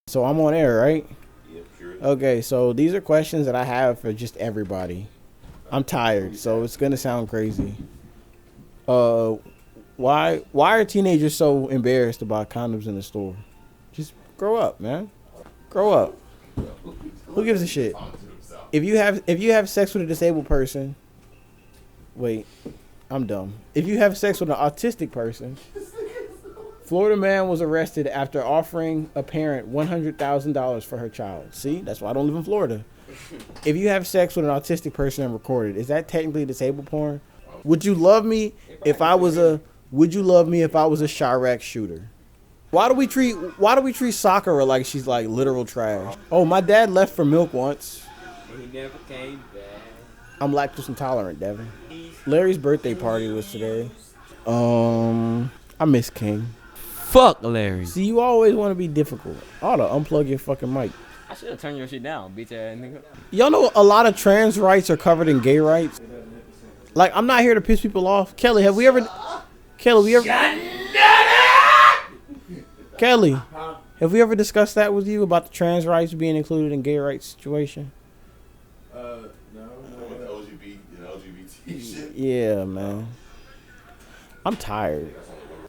So I'm on air, right? Yep, sure. Okay, so these are questions that I have for just everybody. I'm tired, so it's gonna sound crazy. Why are teenagers so embarrassed about condoms in the store? Just grow up, man. Grow up. Who gives a shit? If you have sex with a disabled person, wait, I'm dumb. If you have sex with an autistic person, Florida man was arrested after offering a parent $100,000 for her child. See, that's why I don't live in Florida. If you have sex with an autistic person and recorded, is that technically disabled porn? Would you love me if I was a Chirac shooter? Why do we treat Sakura like she's like literal trash? Oh, my dad left for milk once. He never came back. I'm lactose intolerant, Devin. Larry's birthday party was today. I miss King. Fuck Larry. See, you always want to be difficult. I ought to unplug your fucking mic. I should have turned your shit down, bitch ass nigga. Y'all know a lot of trans rights are covered in gay rights. Like, I'm not here to piss people off. Kelly, have we ever discussed that with you about the trans rights being included in gay rights situation? No. LGBT shit. Yeah, man. I'm tired.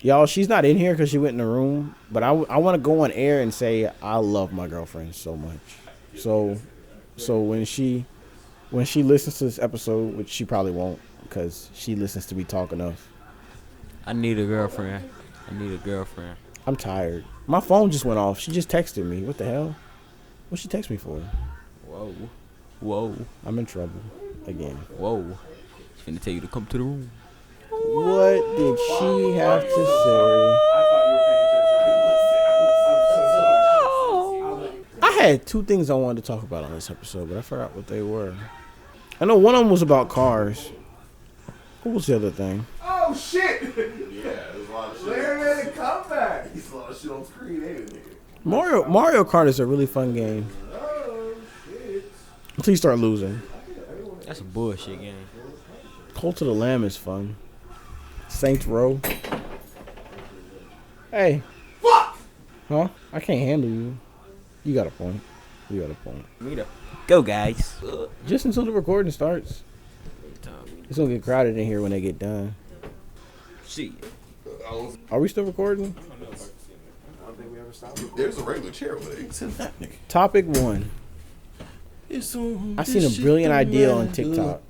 Y'all, she's not in here because she went in the room, but I want to go on air and say I love my girlfriend so much. So when she listens to this episode, which she probably won't because she listens to me talk enough. I need a girlfriend. I'm tired. My phone just went off. She just texted me. What the hell? What'd she text me for? Whoa. I'm in trouble again. Whoa. She's finna tell you to come to the room. What did she have to say? I had two things I wanted to talk about on this episode, but I forgot what they were. I know one of them was about cars. What was the other thing? Oh shit! Yeah, there's a lot of shit. Larry made a comeback. He's a lot of shit on screen, ain't it? Mario Kart is a really fun game. Oh shit! Until you start losing. That's a bullshit game. Cult of the Lamb is fun. Saints Row. Hey. Fuck! Huh? I can't handle you. You got a point. Go, guys. Just until the recording starts. It's gonna get crowded in here when they get done. See. Are we still recording? I don't think we ever stopped. There's a regular chair over there. Sit that nigga. Topic 1. I seen a brilliant idea on TikTok.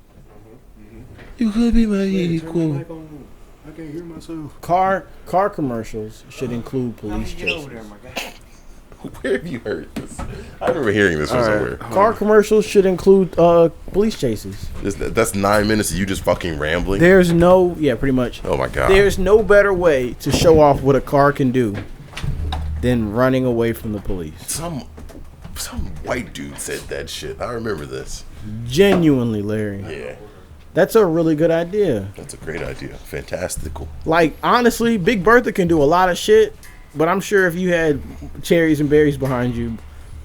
You could be my equal. I can't hear myself. Car commercials should include police chases. Where have you heard this? I remember hearing this from somewhere. Car commercials should include police chases. That's 9 minutes of you just fucking rambling. Pretty much. Oh my god. There's no better way to show off what a car can do than running away from the police. Some white dude said that shit. I remember this. Genuinely, Larry. Yeah. That's a really good idea. That's a great idea. Fantastical. Like, honestly, Big Bertha can do a lot of shit, but I'm sure if you had cherries and berries behind you,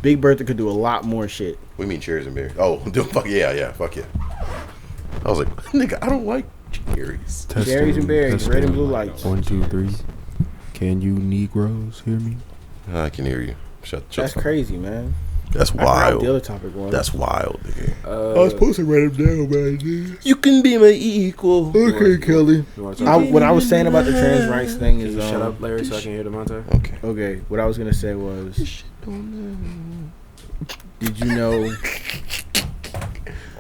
Big Bertha could do a lot more shit. We mean cherries and berries. Oh, fuck yeah, fuck yeah. I was like, nigga, I don't like cherries. Cherries and berries, red and blue lights. 1, 2, 3. Can you Negroes hear me? I can hear you. Shut That's crazy, man. That's I forgot what wild. the other topic was. That's wild, nigga. I was supposed to write them down, man. You can be my equal. Okay, Kelly. What I was saying about the trans rights thing is... Shut up, Larry, so I can hear the Monte. Okay. What I was going to say was... Did you know...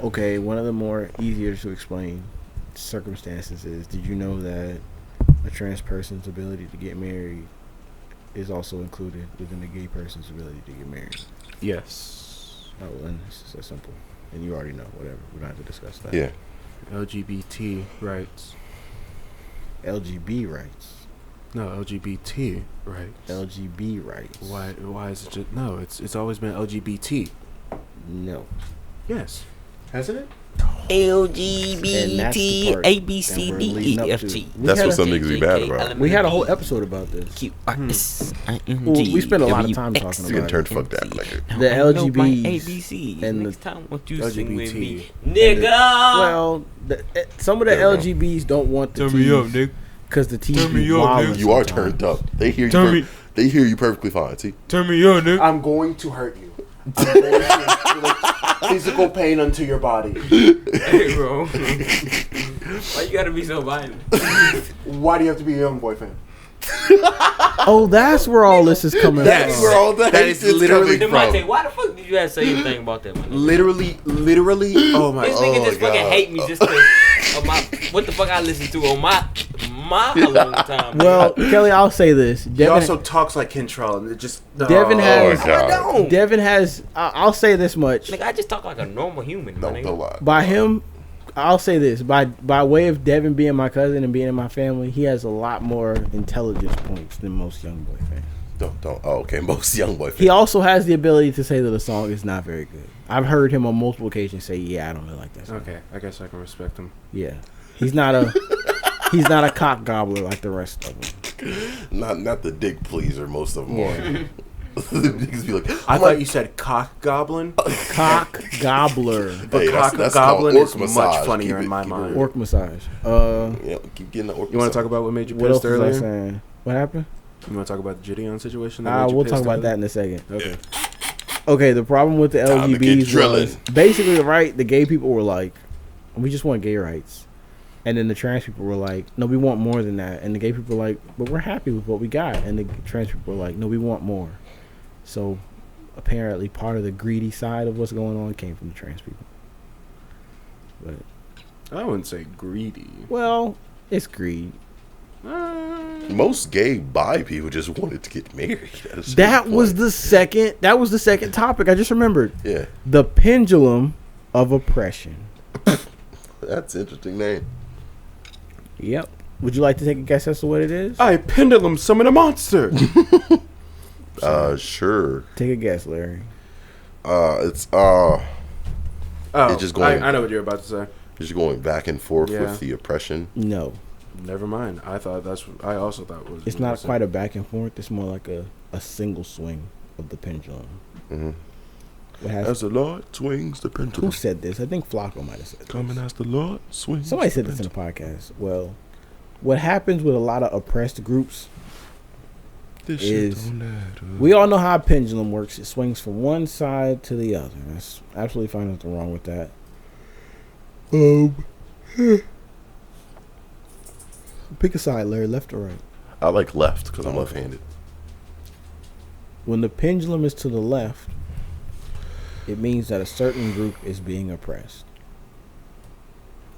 Okay, one of the more easier to explain circumstances is... Did you know that a trans person's ability to get married is also included within a gay person's ability to get married? Yes. Oh, well, then it's so simple. And you already know, whatever. We don't have to discuss that. Yeah. LGBT rights. LGB rights. No, LGBT rights. LGB rights. Why is it just... No, it's always been LGBT. No. Yes. Hasn't it? LGBT, A, B, C, D, E, F, G. That's what some niggas be bad about. We had a whole episode about this. Q, R, S, I, N, Well, G, we spent a lot of W, time X, talking You about can it. turn fuck that nigga. The LGBs ABC. and Next time, won't you sing with me, LGBT. nigga? Well, some of the Yeah, bro. LGBs don't want the Turn me up, T's nigga. because the T's Turn be me up, wild. nigga. You are turned up. They hear you. Turn They hear you perfectly fine. See, Turn me on, nigga. I'm going to hurt you. I'm going to inflict physical pain onto your body. Hey, bro. Why you gotta be so violent? Why do you have to be a young boy fan? Oh, that's where all this is coming that's from. where all that That is is literally coming Devontae, from. why the fuck did you have to say anything about that, man? Literally. Oh my This god. nigga just fucking God. hate me just cause of my what the fuck I listen to on my alone time. Well, Kelly, I'll say this. He Devin, also talks like Kentrell, and it just Devin Oh has. my God. Devin has. I'll say this much. Nigga, I just talk like a normal human, man. Don't lie. By him, I'll say this. By way of Devin being my cousin and being in my family, he has a lot more intelligence points than most young boy fans. Don't. Oh, okay. Most young boy. He also has the ability to say that a song is not very good. I've heard him on multiple occasions say, "Yeah, I don't really like that song." Okay, I guess I can respect him. Yeah, he's not a cock gobbler like the rest of them. Not the dick pleaser. Most of them Yeah. are. Niggas be like, I thought you said cock goblin, Cock gobbler. but Hey, cock that's goblin called is orc much massage. funnier Keep in my it mind. real. Orc massage. Keep getting the orc. You want to talk about what made you What pissed else was I earlier? saying? What happened? You want to talk about the Gideon situation? That made you We'll pissed talk about earlier? that in a second. Okay. Okay, the problem with the Time to get LGBs was drilling. basically, right, the gay people were like, we just want gay rights. And then the trans people were like, no, we want more than that. And the gay people were like, but we're happy with what we got. And the trans people were like, no, we want more. So apparently part of the greedy side of what's going on came from the trans people. But, I wouldn't say greedy. well, it's greed. Most gay bi people just wanted to get married. at a certain That was point. the second topic. I just remembered. Yeah, The pendulum of oppression. that's an interesting name. Yep. Would you like to take a guess as to what it is? I pendulum summon a monster. Sure. Take a guess, Larry. It's Oh, It's just going- I know what you're about to say. just going back and forth Yeah. with the oppression. No. Never mind. I thought that's what I also thought was. It's not quite a back and forth. It's more like a single swing of the pendulum. Mm-hmm. What has, As the Lord swings the who pendulum, said this? I think Flacco might have said this. coming as the Lord swings. Somebody the said this in pendulum. the podcast. Well, what happens with a lot of oppressed groups, This is- shit don't matter. we all know how a pendulum works. It swings from one side to the other. That's absolutely fine. Nothing wrong with that. Pick a side, Larry, left or right. I like left because I'm left-handed. When the pendulum is to the left, it means that a certain group is being oppressed.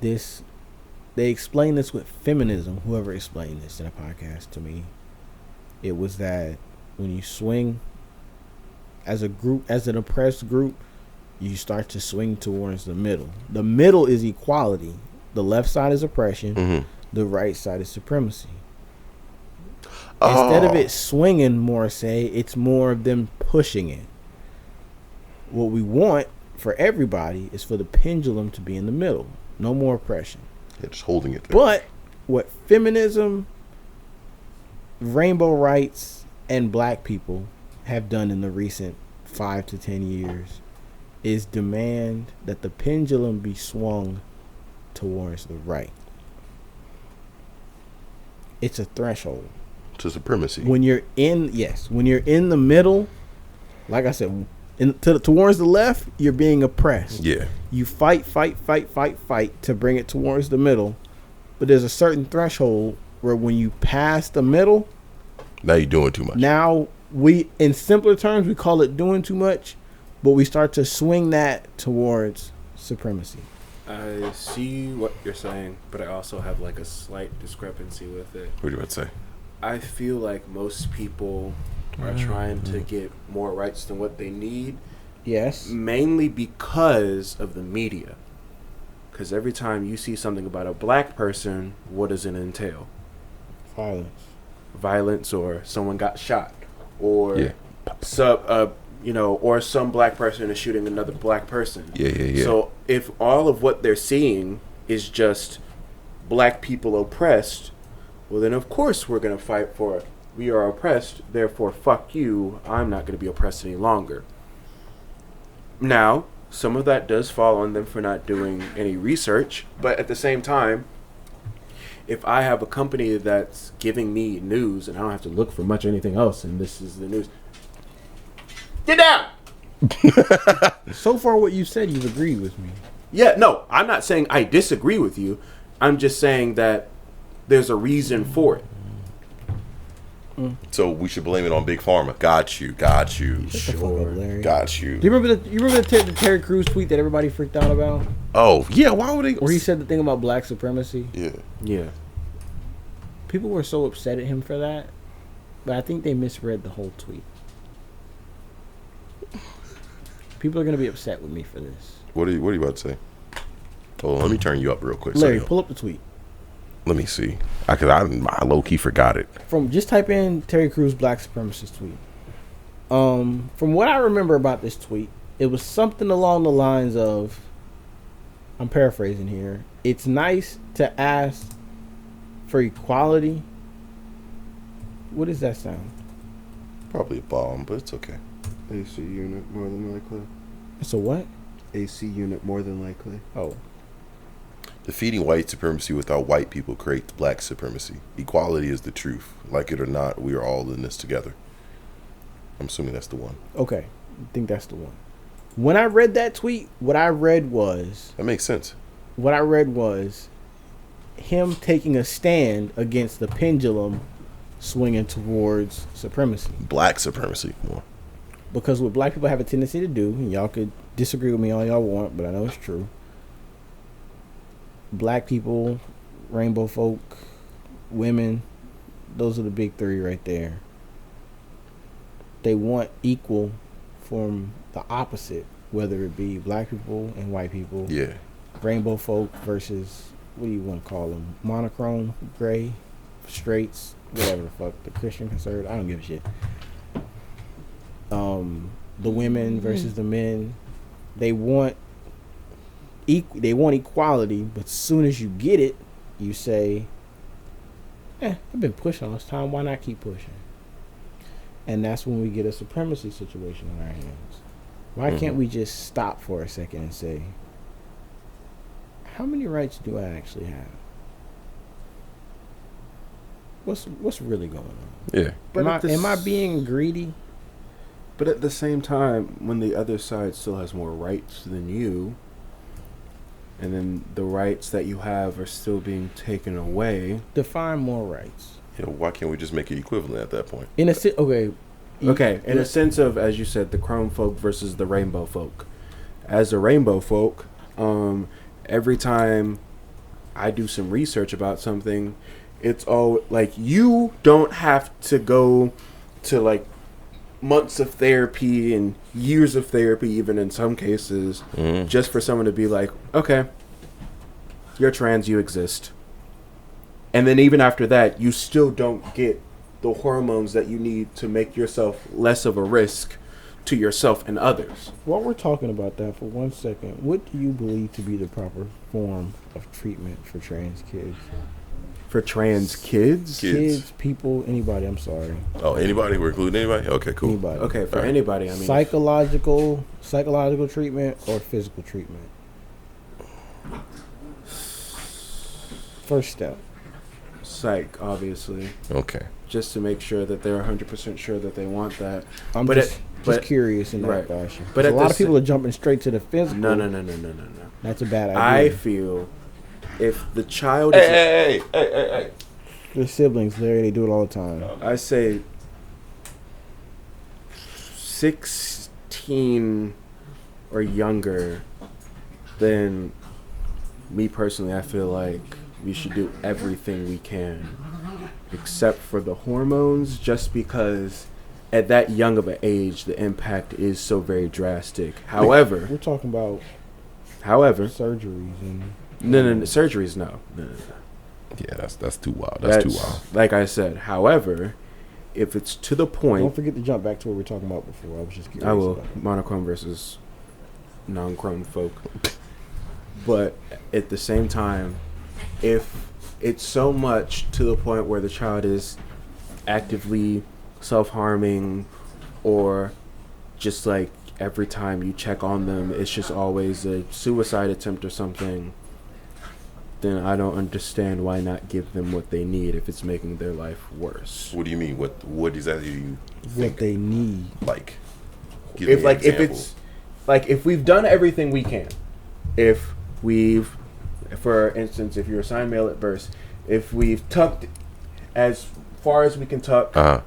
They explain this with feminism. Whoever explained this in a podcast to me, it was that when you swing as a group, as an oppressed group, you start to swing towards the middle. The middle is equality. The left side is oppression. Mm-hmm. The right side is supremacy. Instead of it swinging more, say, it's more of them pushing it. What we want for everybody is for the pendulum to be in the middle. No more oppression. Yeah, just holding it there. But what feminism, rainbow rights, and black people have done in the recent 5 to 10 years is demand that the pendulum be swung towards the right. It's a threshold. to supremacy. When you're in the middle, like I said, towards the left, you're being oppressed. Yeah. You fight to bring it towards the middle, but there's a certain threshold where when you pass the middle, Now you're doing too much. now in simpler terms, we call it doing too much, but we start to swing that towards supremacy. I see what you're saying, but I also have like a slight discrepancy with it. What are you about to say? I feel like most people are trying to get more rights than what they need, Yes. mainly because of the media. Because every time you see something about a black person, what does it entail? Violence. Violence, or someone got shot, or Yeah. or some black person is shooting another black person. Yeah. So if all of what they're seeing is just black people oppressed, well then of course we're going to fight for we are oppressed, therefore fuck you, I'm not going to be oppressed any longer. Now, some of that does fall on them for not doing any research, but at the same time, if I have a company that's giving me news and I don't have to look for much anything else, and this is the news. Get down! So far, what you said, you've agreed with me. Yeah, no, I'm not saying I disagree with you. I'm just saying that there's a reason for it. So we should blame it on Big Pharma. Got you. Shut the fuck up, Larry. Got you. Do you remember the Terry Crews tweet that everybody freaked out about? Oh, yeah, why would they? Where he said the thing about black supremacy? Yeah. Yeah. People were so upset at him for that, but I think they misread the whole tweet. People are going to be upset with me for this. What are you about to say? Oh, let me turn you up real quick. Larry, pull up the tweet. Let me see. I low key forgot it. Just type in Terry Crews black supremacist tweet. From what I remember about this tweet, it was something along the lines of, I'm paraphrasing here, it's nice to ask for equality. What does that sound? Probably a bomb, but it's okay. AC unit, more than likely. It's a what? AC unit, more than likely. Oh. Defeating white supremacy without white people creates black supremacy. Equality is the truth. Like it or not, we are all in this together. I'm assuming that's the one. Okay. I think that's the one. When I read that tweet, what I read was him taking a stand against the pendulum swinging towards supremacy. Black supremacy more. Because what black people have a tendency to do, and y'all could disagree with me all y'all want, but I know it's true. Black people, rainbow folk, women, those are the big three right there. They want equal from the opposite, whether it be black people and white people. Yeah. Rainbow folk versus, what do you want to call them? Monochrome, gray, straights, whatever the fuck. The Christian conservative, I don't give a shit. The women versus the men. They want equality, but as soon as you get it, you say, I've been pushing all this time, why not keep pushing? And that's when we get a supremacy situation on our hands. Why can't we just stop for a second and say, how many rights do I actually have? What's really going on? Yeah. But am I being greedy? But at the same time, when the other side still has more rights than you, and then the rights that you have are still being taken away. Define more rights. Yeah, why can't we just make it equivalent at that point? In a sense of, as you said, the chrome folk versus the rainbow folk. As a rainbow folk, every time I do some research about something, it's all like, you don't have to go to like months of therapy and years of therapy, even in some cases, just for someone to be like, okay, you're trans, you exist. And then even after that, you still don't get the hormones that you need to make yourself less of a risk to yourself and others. While we're talking about that for 1 second, what do you believe to be the proper form of treatment for trans kids? For trans kids? Kids, people, anybody, I'm sorry. Oh, anybody? We're including anybody? Okay, cool. Anybody. Okay, for anybody, I mean. Psychological treatment or physical treatment? First step. Psych, obviously. Okay. Just to make sure that they're 100% sure that they want that. I'm just curious in that fashion. But a lot of people are jumping straight to the physical. No. That's a bad idea. I feel if the child is... Hey. Their siblings, Larry, they do it all the time. I say 16 or younger, then me personally, I feel like we should do everything we can except for the hormones, just because at that young of an age, the impact is so very drastic. However... We're talking about surgeries and... No, surgeries, no. Yeah, that's too wild. That's too wild. Like I said, however, if it's to the point... Don't forget to jump back to what we were talking about before. I was just curious. I will. Monochrome versus non-chrome folk. But at the same time, if it's so much to the point where the child is actively self-harming, or just like every time you check on them, it's just always a suicide attempt or something, then I don't understand why not give them what they need if it's making their life worse. What do you mean? What exactly do you think? What they need. Like, give me an example. If we've done everything we can, if we've, for instance, if you're assigned male at birth, if we've tucked as far as we can tuck,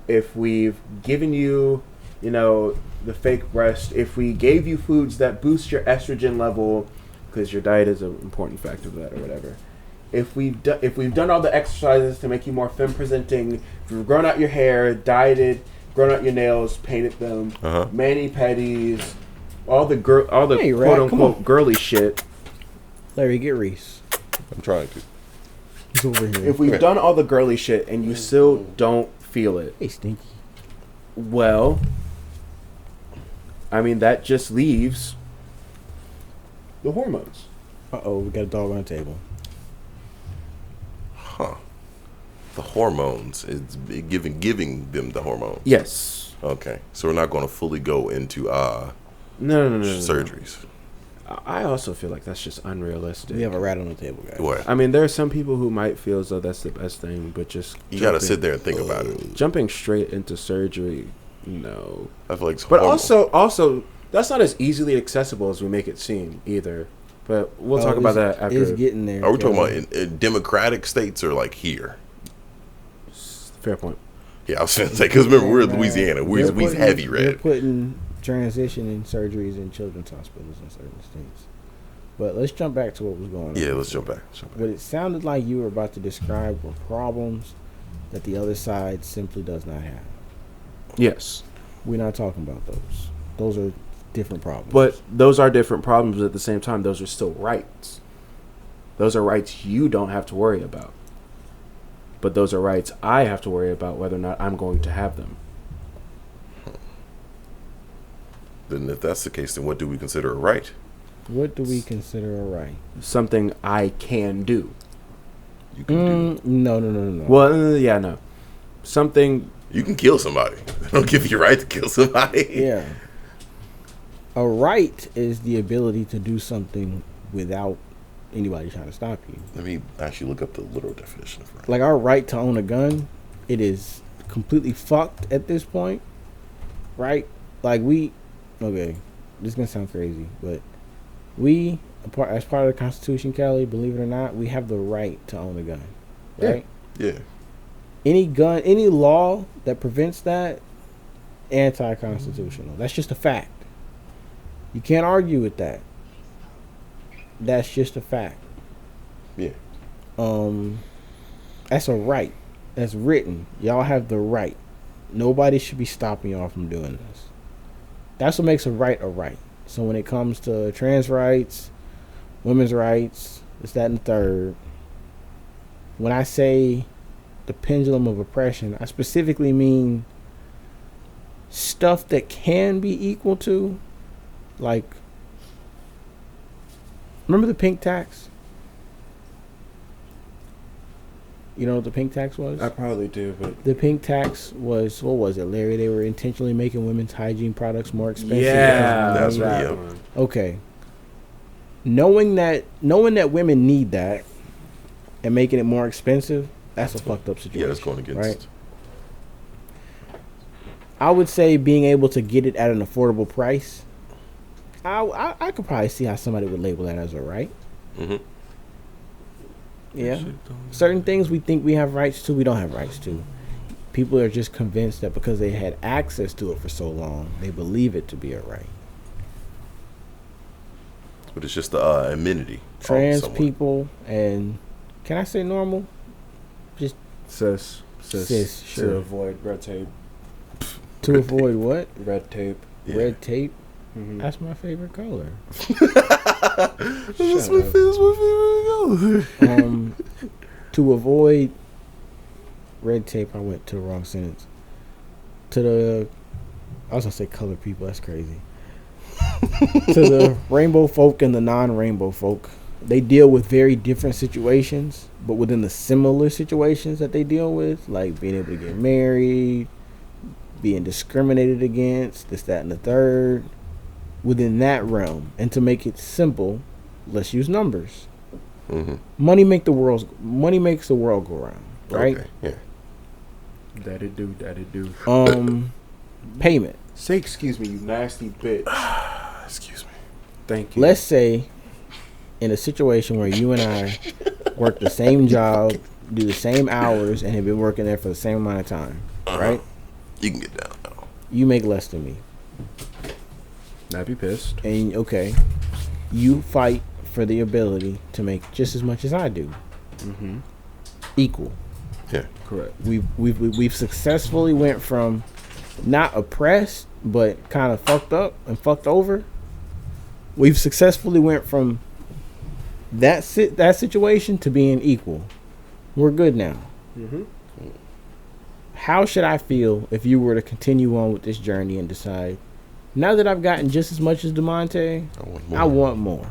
if we've given you, the fake breast, if we gave you foods that boost your estrogen level, because your diet is an important factor of that or whatever. If we've done all the exercises to make you more femme presenting, if we've grown out your hair, dieted, grown out your nails, painted them, mani pedis, all the Hey, quote Rat, unquote girly shit. Larry, get Reese. I'm trying to. He's over here. If we've done all the girly shit and you still don't feel it, Hey, Stinky. well, I mean, that just leaves the hormones. We got a dog on the table. Huh. The hormones. It's giving them the hormones. Yes. Okay. So we're not going to fully go into No. surgeries. I also feel like that's just unrealistic. We have a rat on the table, guys. What? I mean, there are some people who might feel as though that's the best thing, but just You got to sit there and think about it. jumping straight into surgery, no. I feel like it's But horrible. also, that's not as easily accessible as we make it seem either. But we'll talk about that after. It's getting there. Are we talking Kevin. about in democratic states or like here? Fair point. Yeah, I was going to say, because remember, we're in Man, Louisiana. We're putting- heavy They're red. putting transition and surgeries in children's hospitals in certain states. But let's jump back to what was going on. Yeah, let's jump back. What it sounded like you were about to describe were problems that the other side simply does not have. Yes. We're not talking about those. Those are different problems. But those are different problems, but at the same time, those are still rights. Those are rights you don't have to worry about. But those are rights I have to worry about whether or not I'm going to have them. Then if that's the case, then what do we consider a right? What do we consider a right? Something I can do. You can do. No. Well, yeah, no. Something. You can kill somebody. They don't give you a right to kill somebody. Yeah. A right is the ability to do something without anybody trying to stop you. Let me actually look up the literal definition of right. Like our right to own a gun, it is completely fucked at this point, right? Like okay, this is gonna sound crazy, but as part of the Constitution, Kelly, believe it or not, we have the right to own a gun, right? Yeah. Any law that prevents that, anti-constitutional. That's just a fact. You can't argue with that. That's just a fact. Yeah. That's a right. That's written. Y'all have the right. Nobody should be stopping y'all from doing this. That's what makes a right a right. So when it comes to trans rights, women's rights, this, that, and the third, when I say the pendulum of oppression, I specifically mean stuff that can be equal to, like, remember the pink tax? You know what the pink tax was? I probably do, but The pink tax was, what was it, Larry? They were intentionally making women's hygiene products more expensive. yeah, That's that what- one. Okay. Knowing that women need that and making it more expensive, that's a fucked up situation. Yeah, that's going against. right? I would say being able to get it at an affordable price, I could probably see how somebody would label that as a right. Mm-hmm. Yeah. Certain things we think we have rights to, we don't have rights to. People are just convinced that because they had access to it for so long, they believe it to be a right. But it's just the amenity. Trans Somewhat. people and, can I say normal? Just Cis, sure. to avoid red tape. to avoid what? Red tape. Yeah. Red tape. Mm-hmm. That's my favorite color. That's my favorite color. To avoid red tape, I went to the wrong sentence. I was gonna say colored people. That's crazy. To the rainbow folk and the non-rainbow folk, they deal with very different situations, but within the similar situations that they deal with, like being able to get married, being discriminated against, this, that, and the third, within that realm. And to make it simple, let's use numbers. Money makes the world go round, right? Okay. Yeah. That it do. Payment. Say excuse me, you nasty bitch. Excuse me. Thank you. Let's say in a situation where you and I work the same job, do the same hours, and have been working there for the same amount of time, right? You can get down now. You make less than me. I'd be pissed. And okay, you fight for the ability to make just as much as I do. Equal. Yeah. Correct. We've successfully went from not oppressed but kind of fucked up and fucked over. We've successfully went from that situation to being equal. We're good now. How should I feel if you were to continue on with this journey and decide, now that I've gotten just as much as DeMonte, I want more?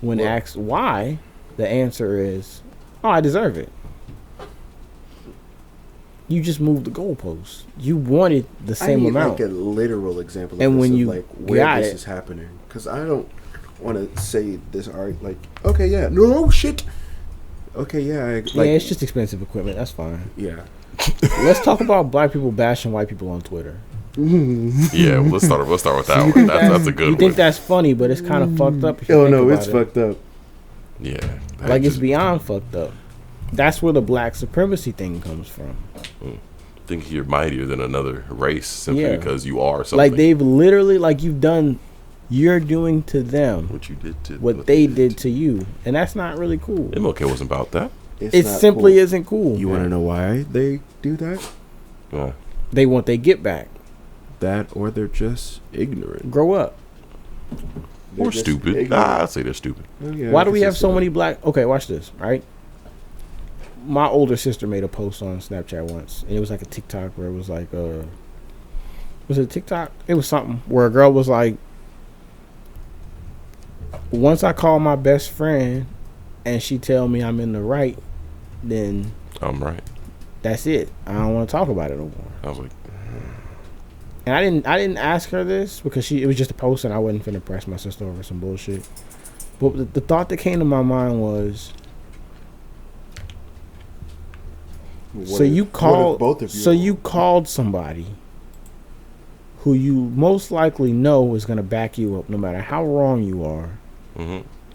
When asked why, the answer is, oh, I deserve it. You just moved the goalposts. You wanted the same amount. Like a literal example of And this, when of you like where got this it- is happening, because I don't want to say this like, okay, yeah, no shit. Okay, yeah, Yeah, it's just expensive equipment. That's fine. yeah. Let's talk about black people bashing white people on Twitter. Yeah, well, let's start with that one. That's a good You one. think that's funny, but it's kind of fucked up. If you Oh think no, about it's it. fucked up. Yeah. Like it's beyond fucked up. That's where the black supremacy thing comes from. Think you're mightier than another race simply Yeah. because you are something. Like they've literally, like you're doing to them what you did to what they did to you, and that's not really cool. MLK wasn't about that. It not simply cool. isn't cool. You want to know why they do that? They want they get back. That or they're just ignorant. Grow up. They're Or just stupid. ignorant. I'd say they're stupid. Oh, yeah, Why I do we can have see so that. many black? Okay, watch this. Right. My older sister made a post on Snapchat once, and it was like a TikTok where it was like, was it a TikTok? It was something where a girl was like, once I call my best friend, and she tell me I'm in the right, then I'm right. that's it. I don't want to talk about it no more. I was like, And I didn't ask her this because it was just a post, and I wasn't finna press my sister over some bullshit. But the thought that came to my mind was, What if both of you so you called somebody who you most likely know is gonna back you up no matter how wrong you are,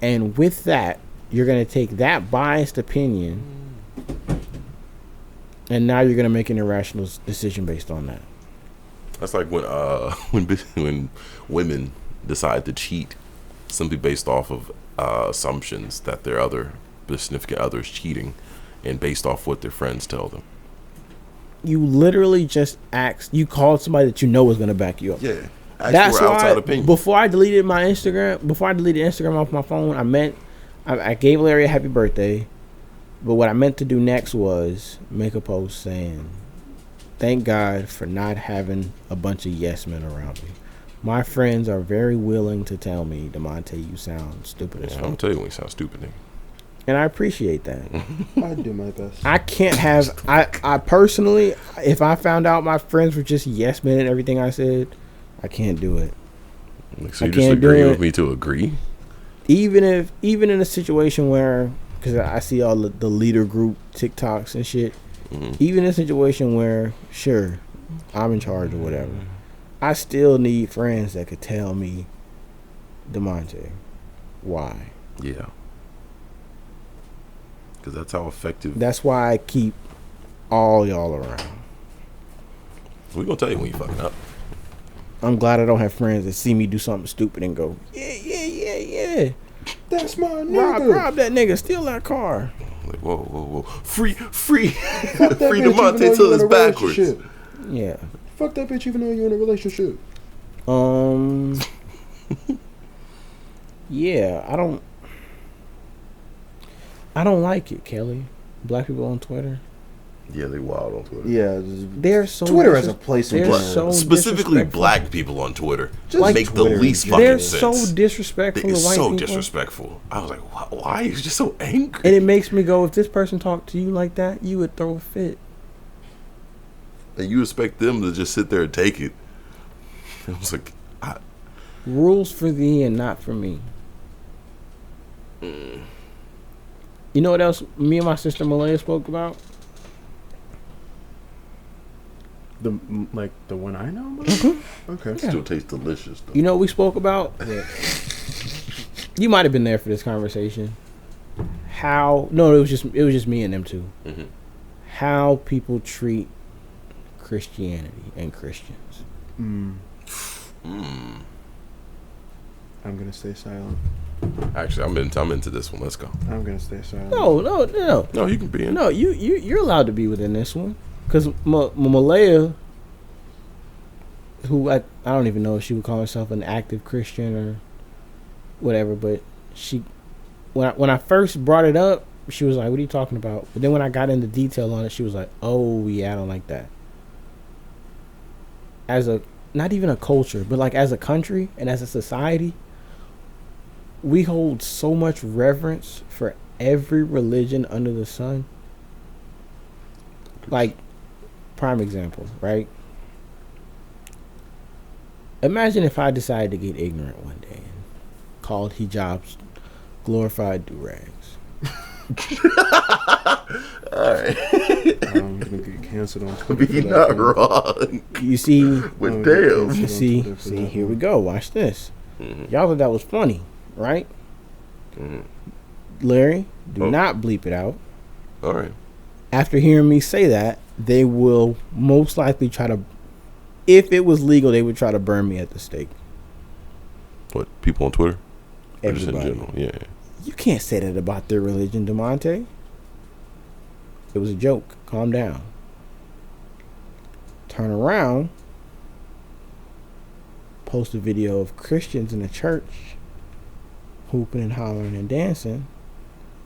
and with that you're gonna take that biased opinion, and now you're gonna make an irrational decision based on that. that's like when women decide to cheat simply based off of assumptions that their significant other is cheating, and based off what their friends tell them. You literally just you called somebody that you know is gonna back you up. Yeah, That's for why outside opinion. before I deleted Instagram off my phone, I gave Larry a happy birthday, but what I meant to do next was make a post saying, thank God for not having a bunch of yes men around me. My friends are very willing to tell me, DeMonte, you sound stupid as I'm gonna fuck. tell you when you sound stupid, nigga. And I appreciate that. I do my best. I can't have, I personally, if I found out my friends were just yes men and everything I said, I can't do it. So I you just can't do agree it. with me to agree? Even in a situation where, because I see all the leader group TikToks and shit, even in a situation where, sure, I'm in charge or whatever, I still need friends that could tell me, DeMonte, why. Yeah. Because that's how effective. That's why I keep all y'all around. We're gonna tell you when you fucking up. I'm glad I don't have friends that see me do something stupid and go, yeah. That's my nigga. Rob that nigga, steal that car. Like, whoa. Free free Fuck that bitch, even DeMonte though till you in it's a backwards. relationship. Yeah. Fuck that bitch even though you're in a relationship. Yeah, I don't like it, Kelly. Black people on Twitter. Yeah, they wild on Twitter. Yeah, They're so Twitter as a place in they're general. so Specifically, disrespectful. black people on Twitter Just make Twitter the in least general. fucking They're sense. so disrespectful It's to white so people. disrespectful. I was like, why are you just so angry? And it makes me go, if this person talked to you like that, you would throw a fit. And you expect them to just sit there and take it. I was like, Rules for thee and not for me. You know what else me and my sister Malaya spoke about? The one I know about? Mm-hmm. Okay. Still tastes delicious though. You know what we spoke about? You might have been there for this conversation. It was just me and them two. Mm-hmm. How people treat Christianity and Christians. I'm gonna stay silent. Actually, I'm into this one. Let's go. I'm gonna stay silent. No. No, you can be in. No, you're allowed to be within this one. Because Malaya, who I don't even know if she would call herself an active Christian or whatever, but when I first brought it up, she was like, "What are you talking about?" But then when I got into detail on it, she was like, "Oh yeah, I don't like that." As not even a culture, but like as a country and as a society, we hold so much reverence for every religion under the sun. Like, prime example, right? Imagine if I decided to get ignorant one day and called hijabs glorified do-rags. Alright. I'm gonna get canceled on Twitter. You're not wrong. You see, But damn. you see, here we go. Watch this. Y'all thought that was funny, right? Larry, do not bleep it out. Alright. After hearing me say that, they will most likely try to, if it was legal, they would try to burn me at the stake. What, people on Twitter? Or just in Everybody. general? Yeah. You can't say that about their religion, DeMonte. It was a joke. Calm down. Turn around. Post a video of Christians in the church hooping and hollering and dancing.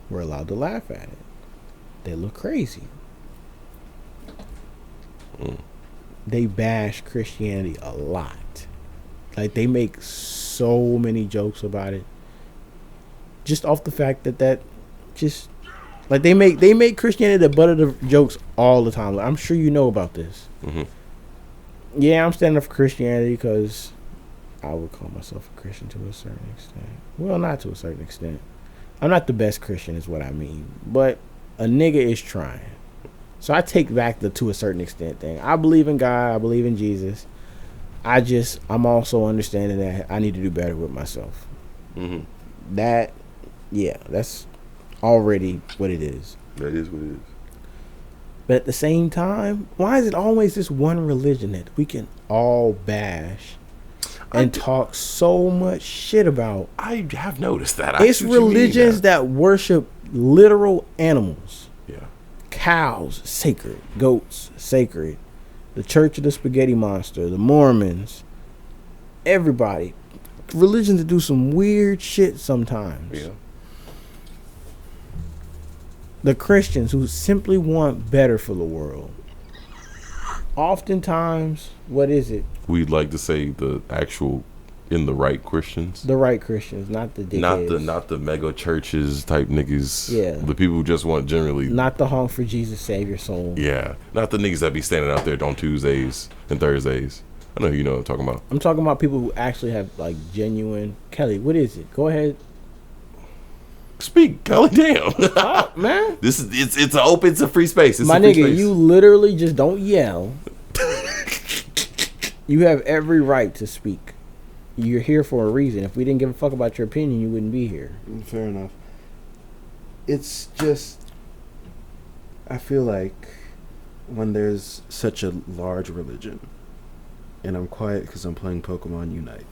We're allowed to laugh at it. They look crazy. They bash Christianity a lot. Like, they make so many jokes about it. Just off the fact that just like they make Christianity the butt of the jokes all the time. Like, I'm sure you know about this. Yeah, I'm standing up for Christianity because I would call myself a Christian to a certain extent. Well, not to a certain extent. I'm not the best Christian is what I mean. But a nigga is trying. So I take back the to a certain extent thing. I believe in God. I believe in Jesus. I'm also understanding that I need to do better with myself. That's already what it is. That is what it is. But at the same time, why is it always this one religion that we can all bash and talk so much shit about? I have noticed that. It's religions that worship literal animals. Yeah. Cows, sacred. Goats, sacred. The Church of the Spaghetti Monster, the Mormons, everybody. Religions that do some weird shit sometimes. Yeah. The Christians who simply want better for the world. Oftentimes, what is it? We'd like to say the actual in the right Christians. The right Christians, not the dickheads. Not the mega churches type niggas. Yeah. The people who just want generally. Not the honk for Jesus save your soul. Yeah. Not the niggas that be standing out there on Tuesdays and Thursdays. I know you know what I'm talking about. I'm talking about people who actually have like genuine. Kelly, what is it? Go ahead. Speak, Kelly. Damn. Oh, man. It's a free space. It's My a free nigga, space. you literally just don't yell. You have every right to speak. You're here for a reason. If we didn't give a fuck about your opinion, you wouldn't be here. Fair enough. It's just, I feel like when there's such a large religion, and I'm quiet because I'm playing Pokemon Unite.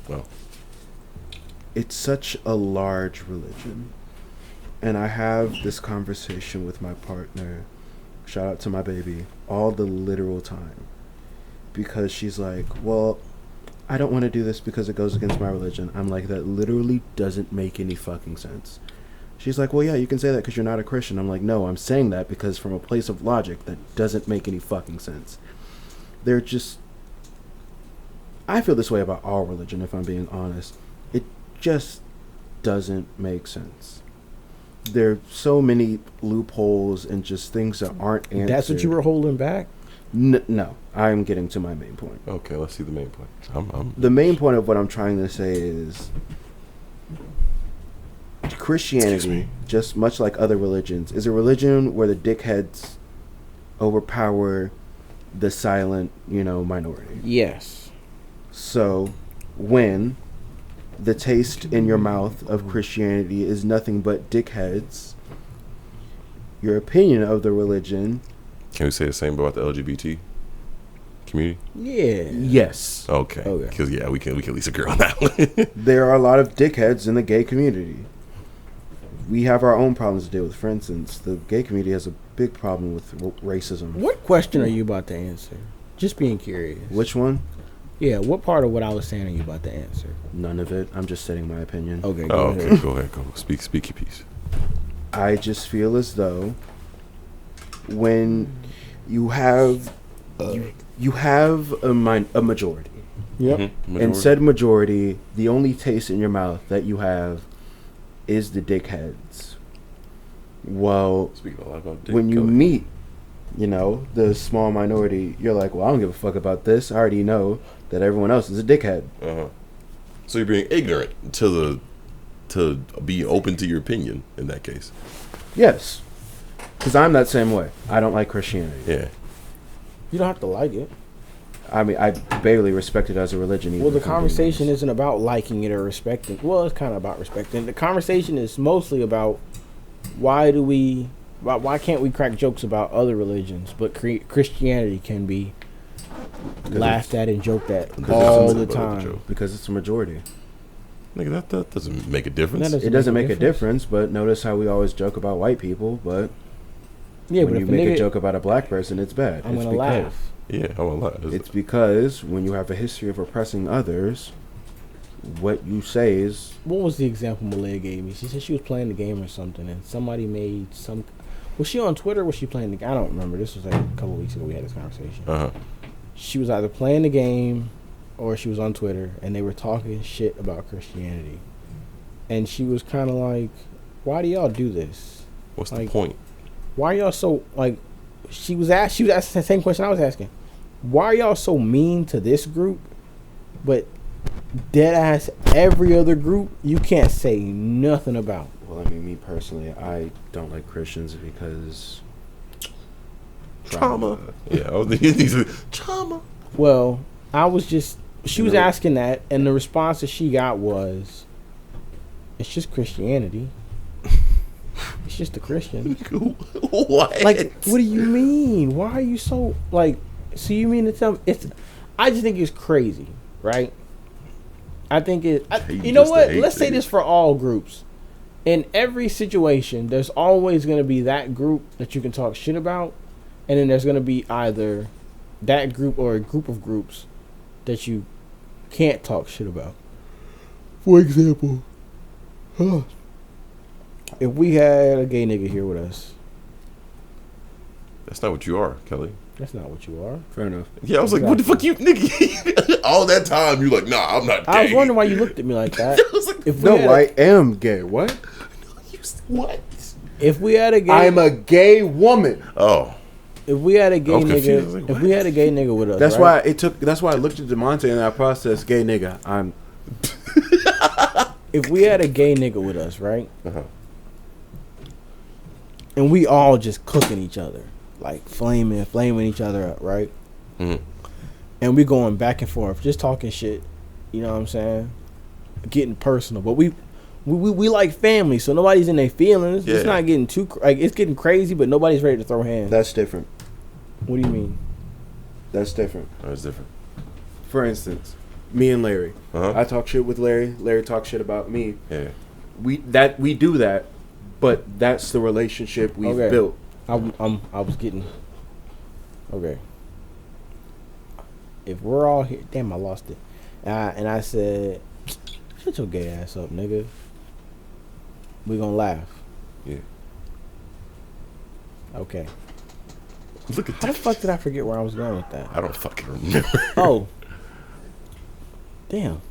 Well. It's such a large religion. And I have this conversation with my partner, shout out to my baby, all the literal time. Because she's like, well, I don't want to do this because it goes against my religion. I'm like, that literally doesn't make any fucking sense. She's like, well, yeah, you can say that because you're not a Christian. I'm like, no, I'm saying that because from a place of logic, that doesn't make any fucking sense. They're just... I feel this way about all religion, if I'm being honest. It just doesn't make sense. There are so many loopholes and just things that aren't answered. That's what you were holding back? No, I'm getting to my main point. Okay, let's see the main point. The main point of what I'm trying to say is Christianity, just much like other religions, is a religion where the dickheads overpower the silent, minority. Yes. So, when the taste in your mouth of Christianity is nothing but dickheads, your opinion of the religion... Can we say the same about the LGBT community? Yeah. Yes. Okay. Because we can at least agree on that one. There are a lot of dickheads in the gay community. We have our own problems to deal with. For instance, the gay community has a big problem with racism. What question are you about to answer? Just being curious. Which one? Yeah, what part of what I was saying are you about to answer? None of it. I'm just stating my opinion. Okay, okay. Go ahead. Go. Speak your piece. I just feel as though when you have a majority. Yep. Mm-hmm. And said majority, the only taste in your mouth that you have is the dickheads. Well, when you meet, the small minority, you're like, well, I don't give a fuck about this. I already know that everyone else is a dickhead. So you're being ignorant to be open to your opinion in that case. Yes. Because I'm that same way. I don't like Christianity. Yeah. You don't have to like it. I mean, I barely respect it as a religion either. Well, the conversation isn't about liking it or respecting. Well, it's kind of about respecting. The conversation is mostly about why can't we crack jokes about other religions, but Christianity can be laughed at and joked at all the time. Because it's a majority. Nigga, that doesn't make a difference. It doesn't make a difference, but notice how we always joke about white people, but when you make a joke about a black person, it's bad. I'm going to laugh. Yeah, I'm going to laugh. It's because when you have a history of oppressing others, what you say is... What was the example Malia gave me? She said she was playing the game or something, and somebody made some... Was she on Twitter or was she playing the game? I don't remember. This was like a couple weeks ago we had this conversation. She was either playing the game or she was on Twitter, and they were talking shit about Christianity. And she was kind of like, why do y'all do this? What's the point? Why are y'all so, like... She was asking the same question I was asking. Why are y'all so mean to this group, but dead ass every other group you can't say nothing about? Well, I mean, me personally, I don't like Christians because trauma. Yeah, trauma. Well, she was asking that, and the response that she got was, "It's just Christianity. It's just a Christian." What? Like, what do you mean? Why are you so like? So you mean to tell me it's? I just think it's crazy, right? I think it. You know what? Let's say this for all groups. In every situation, there's always going to be that group that you can talk shit about, and then there's going to be either that group or a group of groups that you can't talk shit about. For example, if we had a gay nigga here with us. That's not what you are, Kelly. That's not what you are. Fair enough. Yeah, I was like, what the fuck you, nigga? All that time, you like, nah, I'm not gay. I was wondering why you looked at me like that. I was like, I am gay. What? What? If we had a gay... I'm a gay woman. Oh. If we had a gay nigga... Like, if we had a gay nigga with us, that's right? That's why I looked at DeMonte in that process. Gay nigga. I'm... If we had a gay nigga with us, right? And we all just cooking each other. Like flaming each other up, right? Mm-hmm. And we going back and forth, just talking shit. You know what I'm saying? Getting personal, but we like family, so nobody's in their feelings. Yeah. It's not getting too it's getting crazy, but nobody's ready to throw hands. That's different. What do you mean? That's different. That's different. For instance, me and Larry. I talk shit with Larry. Larry talks shit about me. Yeah. We do that, but that's the relationship we've built. I was getting okay. If we're all here, damn, I lost it. And I said, "Shut your gay ass up, nigga. We gonna laugh." Yeah. Okay. Look at how the fuck did I forget where I was going with that? I don't fucking remember. Oh. Damn.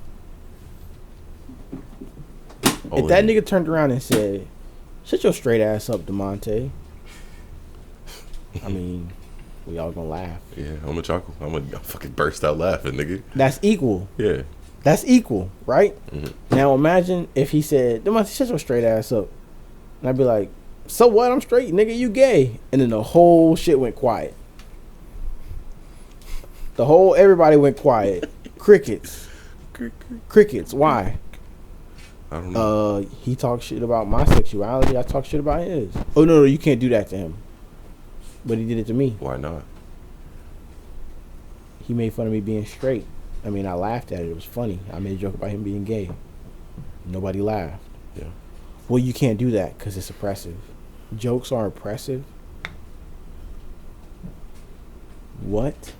If that nigga turned around and said, "Shut your straight ass up, DeMonte," I mean, we all gonna laugh. Yeah, I'm gonna fucking burst out laughing, nigga. That's equal. Yeah. That's equal, right? Mm-hmm. Now imagine if he said, shut your straight ass up. And I'd be like, so what? I'm straight, nigga, you gay. And then the whole shit went quiet. Everybody went quiet. Crickets. Crickets. Why? I don't know. He talks shit about my sexuality. I talk shit about his. Oh, no, you can't do that to him. But he did it to me. Why not? He made fun of me being straight. I mean, I laughed at it. It was funny. I made a joke about him being gay. Nobody laughed. Yeah. Well, you can't do that because it's oppressive. Jokes are oppressive. What?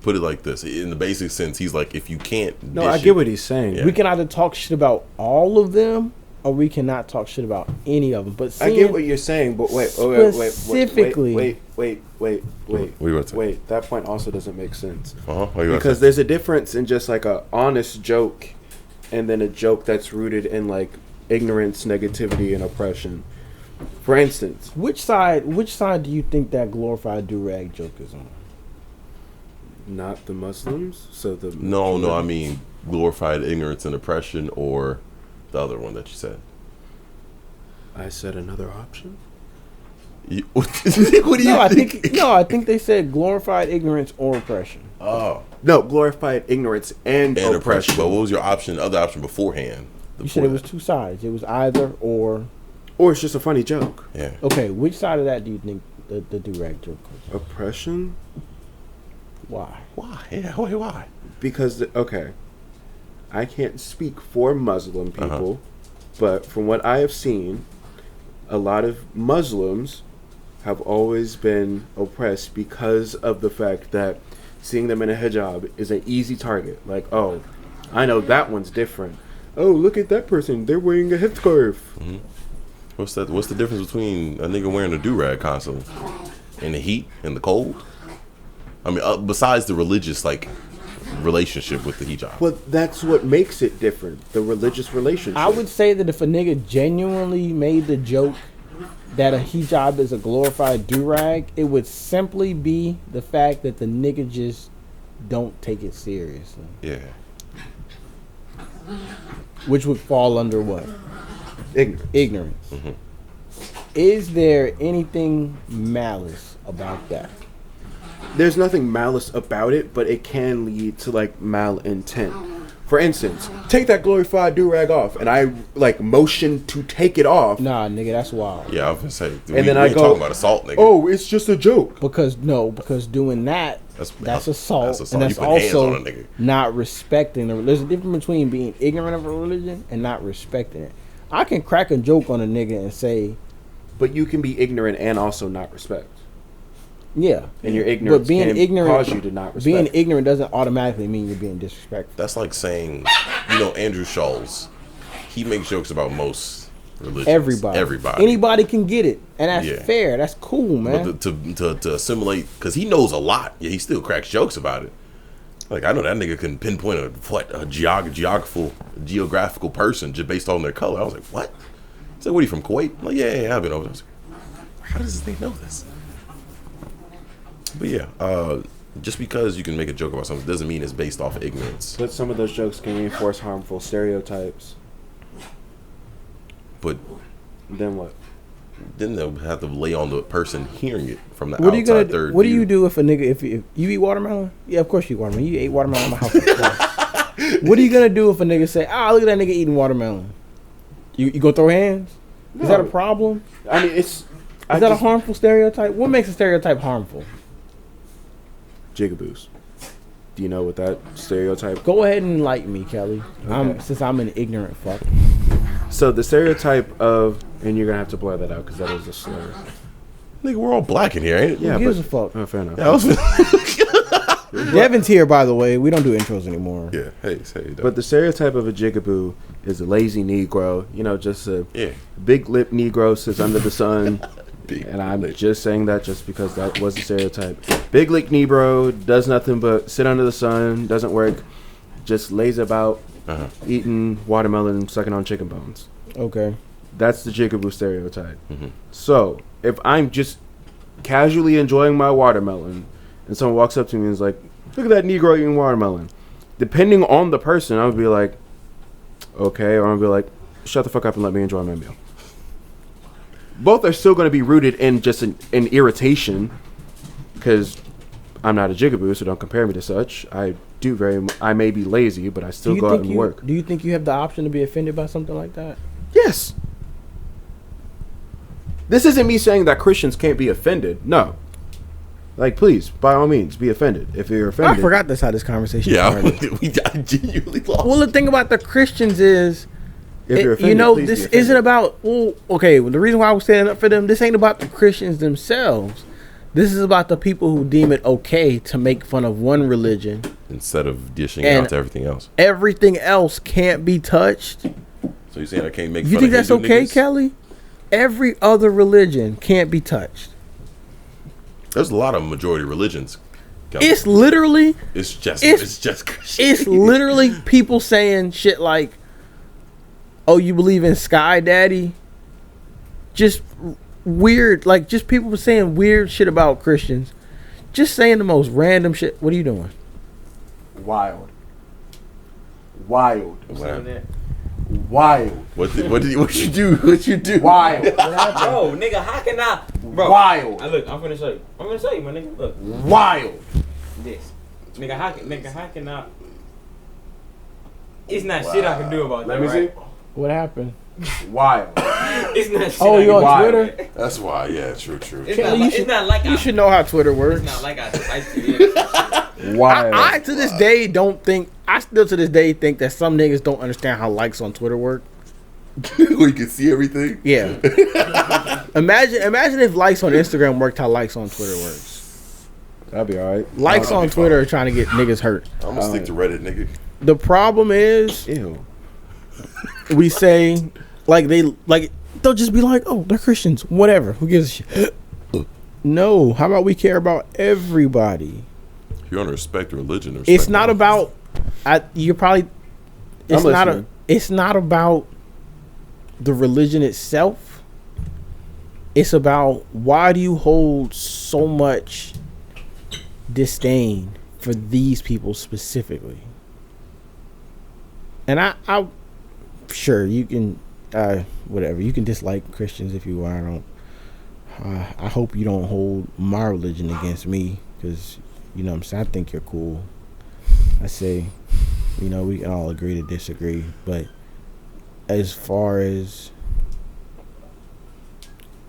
Put it like this. In the basic sense, he's like, if you can't. No, I get what he's saying. Yeah. We can either talk shit about all of them, or we cannot talk shit about any of them. But I get what you're saying, but wait. Specifically. Wait. What you about to say? Wait, that point also doesn't make sense. What you about to Because say? there's a difference in just like a honest joke and then a joke that's rooted in like ignorance, negativity, and oppression. For instance, which side do you think that glorified do-rag joke is on? not the Muslims, so the No, I mean glorified ignorance and oppression, or the other one that you said. I said another option. What do you think? I think they said glorified ignorance or oppression. Oh, No, glorified ignorance and oppression. But what was your option? Other option beforehand? You said it was two sides. It was either or. Or it's just a funny joke. Yeah. Okay, which side of that do you think the do-rag joke was? Oppression? Why? Why? Yeah. Why? Because, okay, I can't speak for Muslim people, but from what I have seen, a lot of Muslims have always been oppressed because of the fact that seeing them in a hijab is an easy target. Like, oh, I know that one's different. Oh, look at that person. They're wearing a headscarf. Mm-hmm. What's the difference between a nigga wearing a do-rag constantly in the heat and the cold? I mean, besides the religious, like, relationship with the hijab. Well, that's what makes it different. The religious relationship. I would say that if a nigga genuinely made the joke that a hijab is a glorified do-rag, it would simply be the fact that the nigga just don't take it seriously. Yeah. Which would fall under what? Ignorance. Mm-hmm. Is there anything malice about that? There's nothing malice about it, but it can lead to like malintent. For instance, take that glorified do-rag off, and I like motion to take it off. Nah, nigga, that's wild. Yeah, I was gonna say. And then I go, talking about assault, nigga. Oh, it's just a joke. Because doing that, that's assault. And that's You put hands on also a nigga. not respecting. There's a difference between being ignorant of a religion and not respecting it. I can crack a joke on a nigga and say, But you can be ignorant and also not respect. yeah. And your ignorance but being can ignorant, cause you to not respect. Being ignorant doesn't automatically mean you're being disrespectful. That's like saying, Andrew Schultz, he makes jokes about most religions. Everybody. Anybody can get it. And that's Yeah. fair. That's cool, man. But to assimilate, because he knows a lot, yeah, he still cracks jokes about it. Like, I know that nigga can pinpoint a geographical person just based on their color. I was like, what? He's like, what are you from, Kuwait? I'm like, yeah, I've been over there. I was like, how does this nigga know this? But yeah, just because you can make a joke about something doesn't mean it's based off of ignorance. But some of those jokes can reinforce harmful stereotypes. But Then what? then they'll have to lay on the person hearing it from the What are you outside gonna? third What do view. you do if a nigga if you eat watermelon? Yeah, of course you eat watermelon. You ate watermelon in my house. What are you gonna do if a nigga say, look at that nigga eating watermelon? You gonna throw hands? No. Is that a problem? I mean, it's... Is that a harmful stereotype? What makes a stereotype harmful? Jigaboos. Do you know what that stereotype... Go ahead and enlighten me, Kelly. Okay. Since I'm an ignorant fuck. So the stereotype of... And you're going to have to blur that out because that is a slur. Nigga, we're all black in here, ain't it? Yeah, Who gives but... a fuck? Oh, fair enough. Yeah, I was, Devin's here, by the way. We don't do intros anymore. yeah. Hey, But the stereotype of a jigaboo is a lazy Negro. You know, just a yeah. big lip Negro sits under the sun. Big And I'm lip. just saying that just because that was the stereotype. Big lip Negro does nothing but sit under the sun, doesn't work, just lays about, eating watermelon, sucking on chicken bones. Okay. That's the jigaboo stereotype. So, if I'm just casually enjoying my watermelon and someone walks up to me and is like, look at that Negro eating watermelon, depending on the person, I would be like, okay, or I'd be like, shut the fuck up and let me enjoy my meal. Both are still going to be rooted in just an irritation, because I'm not a jigaboo, so don't compare me to such. I may be lazy, but I still go out and work. Do you think you have the option to be offended by something like that? Yes. This isn't me saying that Christians can't be offended. No. Like, please, by all means, be offended. If you're offended. I forgot that's how this conversation started. I genuinely lost. Well, the thing about the Christians is, If you're offended, please this be offended. isn't about. Well, okay, the reason why I was standing up for them, this ain't about the Christians themselves. This is about the people who deem it okay to make fun of one religion Instead of dishing it out to everything else. Everything else can't be touched. So you're saying I can't make fun You think of that's Hindu okay, niggas? Kelly? Every other religion can't be touched. There's a lot of majority religions. Kelly. It's literally It's just Christianity. it's literally people saying shit like, "Oh, you believe in Sky Daddy?" Just weird, like just people saying weird shit about Christians. Just saying the most random shit. What are you doing? Wild. What? Wild. What you do? What you do? Wild. Bro, nigga, how can I? Bro, Wild. Look, I'm finna show you. I'm gonna show you, my nigga. Look, Wild. this. Nigga, how can I? It's not shit I can do about Let that, me right? see. What happened? Wild. It's not shit Oh, I you can on do. Twitter? That's why. Yeah, true. It's Kelly, not you like, should- it's not like You I, should know how Twitter works. it's not like I typed it in. Wild. I to this day don't think. I still to this day think that some niggas don't understand how likes on Twitter work. We can see everything. Yeah. imagine if likes on Instagram worked how likes on Twitter works. That'd be alright. Likes that'd on be Twitter are trying to get niggas hurt. I'm gonna stick to Reddit, nigga. The problem is Ew. we say they'll just be like, oh, they're Christians, whatever. Who gives a shit? No. How about we care about everybody? If you want to respect religion, respect It's not them. about. You're probably. It's I'm not listening. It's not about the religion itself. It's about why do you hold so much disdain for these people specifically? And I sure you can, whatever, you can dislike Christians if you want. I don't. I hope you don't hold my religion against me, because you know what I'm saying, I think you're cool. I say, you know, we can all agree to disagree, but as far as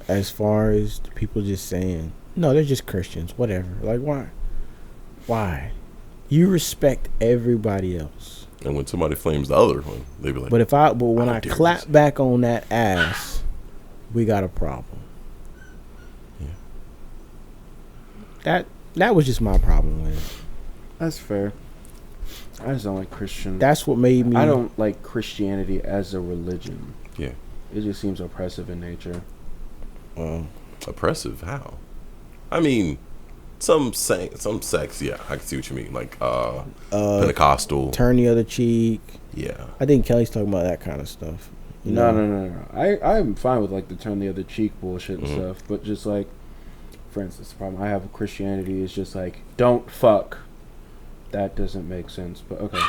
the people just saying, no, they're just Christians, whatever. Like, why? You respect everybody else. And when somebody flames the other one, they be like, But when I dare clap this. back on that ass, we got a problem. Yeah. That was just my problem with it. That's fair. I just don't like Christian. That's what made me. I don't like Christianity as a religion. Yeah. It just seems oppressive in nature. Oppressive? How? I mean, some sects, yeah, I can see what you mean. Like Pentecostal. turn the other cheek. Yeah. I think Kelly's talking about that kind of stuff. You No. know? I'm fine with like the turn the other cheek bullshit and stuff, but just like, for instance, the problem I have with Christianity is just like, don't fuck. That doesn't make sense, but okay.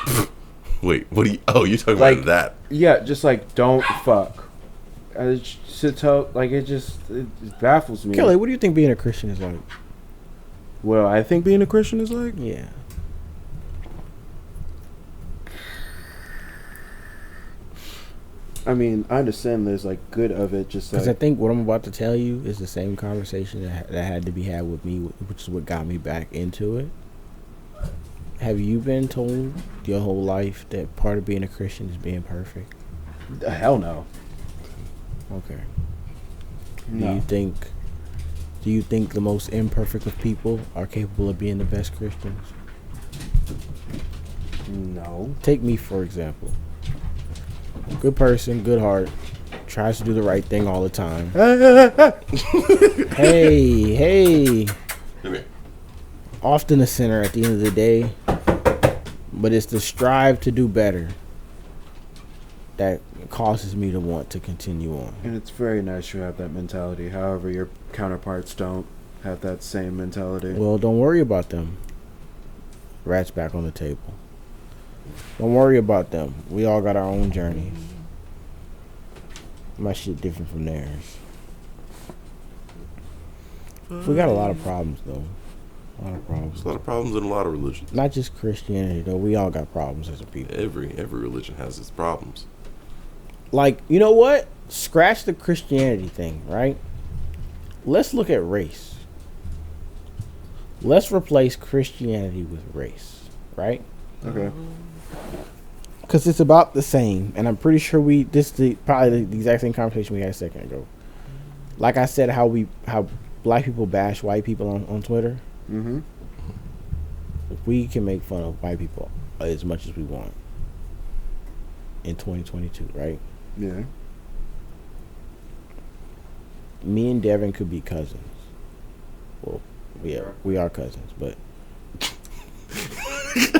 Wait, what do you? Oh, you're talking Like- about that? Yeah, just like don't fuck. It baffles me. Kelly, what do you think being a Christian is like? Well, I think being a Christian is like, Yeah. I mean, I understand there's like good of it, just Because I like, think what I'm about to tell you is the same conversation that had to be had with me, which is what got me back into it. Have you been told your whole life that part of being a Christian is being perfect? hell no. Okay. No. Do you think the most imperfect of people are capable of being the best Christians? No. Take me, for example. Good person, good heart, tries to do the right thing all the time. Hey. Come here. Often a sinner at the end of the day, but it's the strive to do better that causes me to want to continue on. And it's very nice you have that mentality. However, your counterparts don't have that same mentality. Well, don't worry about them. Rat's back on the table. Don't worry about them. We all got our own journeys. My shit different from theirs. We got a lot of problems though. A lot of problems. There's a lot of problems in a lot of religions. Not just Christianity though. We all got problems as a people. Every religion has its problems. Like, you know what? Scratch the Christianity thing, right? Let's look at race. Let's replace Christianity with race, right? Okay. Because it's about the same, and I'm pretty sure probably the exact same conversation we had a second ago. Like I said, how black people bash white people on Twitter. Mm-hmm. We can make fun of white people as much as we want in 2022, right? Yeah. Me and Devin could be cousins. Well, we are cousins, but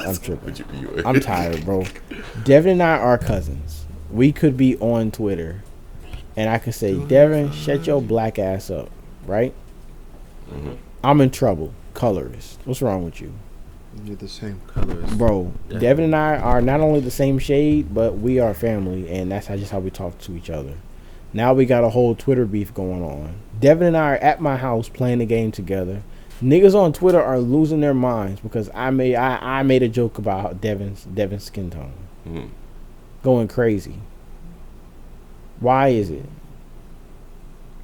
I'm tripping. I'm tired, bro. Devin and I are cousins. We could be on Twitter, and I could say, Devin, shut your black ass up, right? Mm-hmm. I'm in trouble. Colorist. What's wrong with you? You're the same colors. Bro, Devin and I are not only the same shade, but we are family, and that's just how we talk to each other. Now we got a whole Twitter beef going on. Devin and I are at my house playing the game together. Niggas on Twitter are losing their minds because I made a joke about Devin's skin tone. Mm-hmm. Going crazy. Why is it?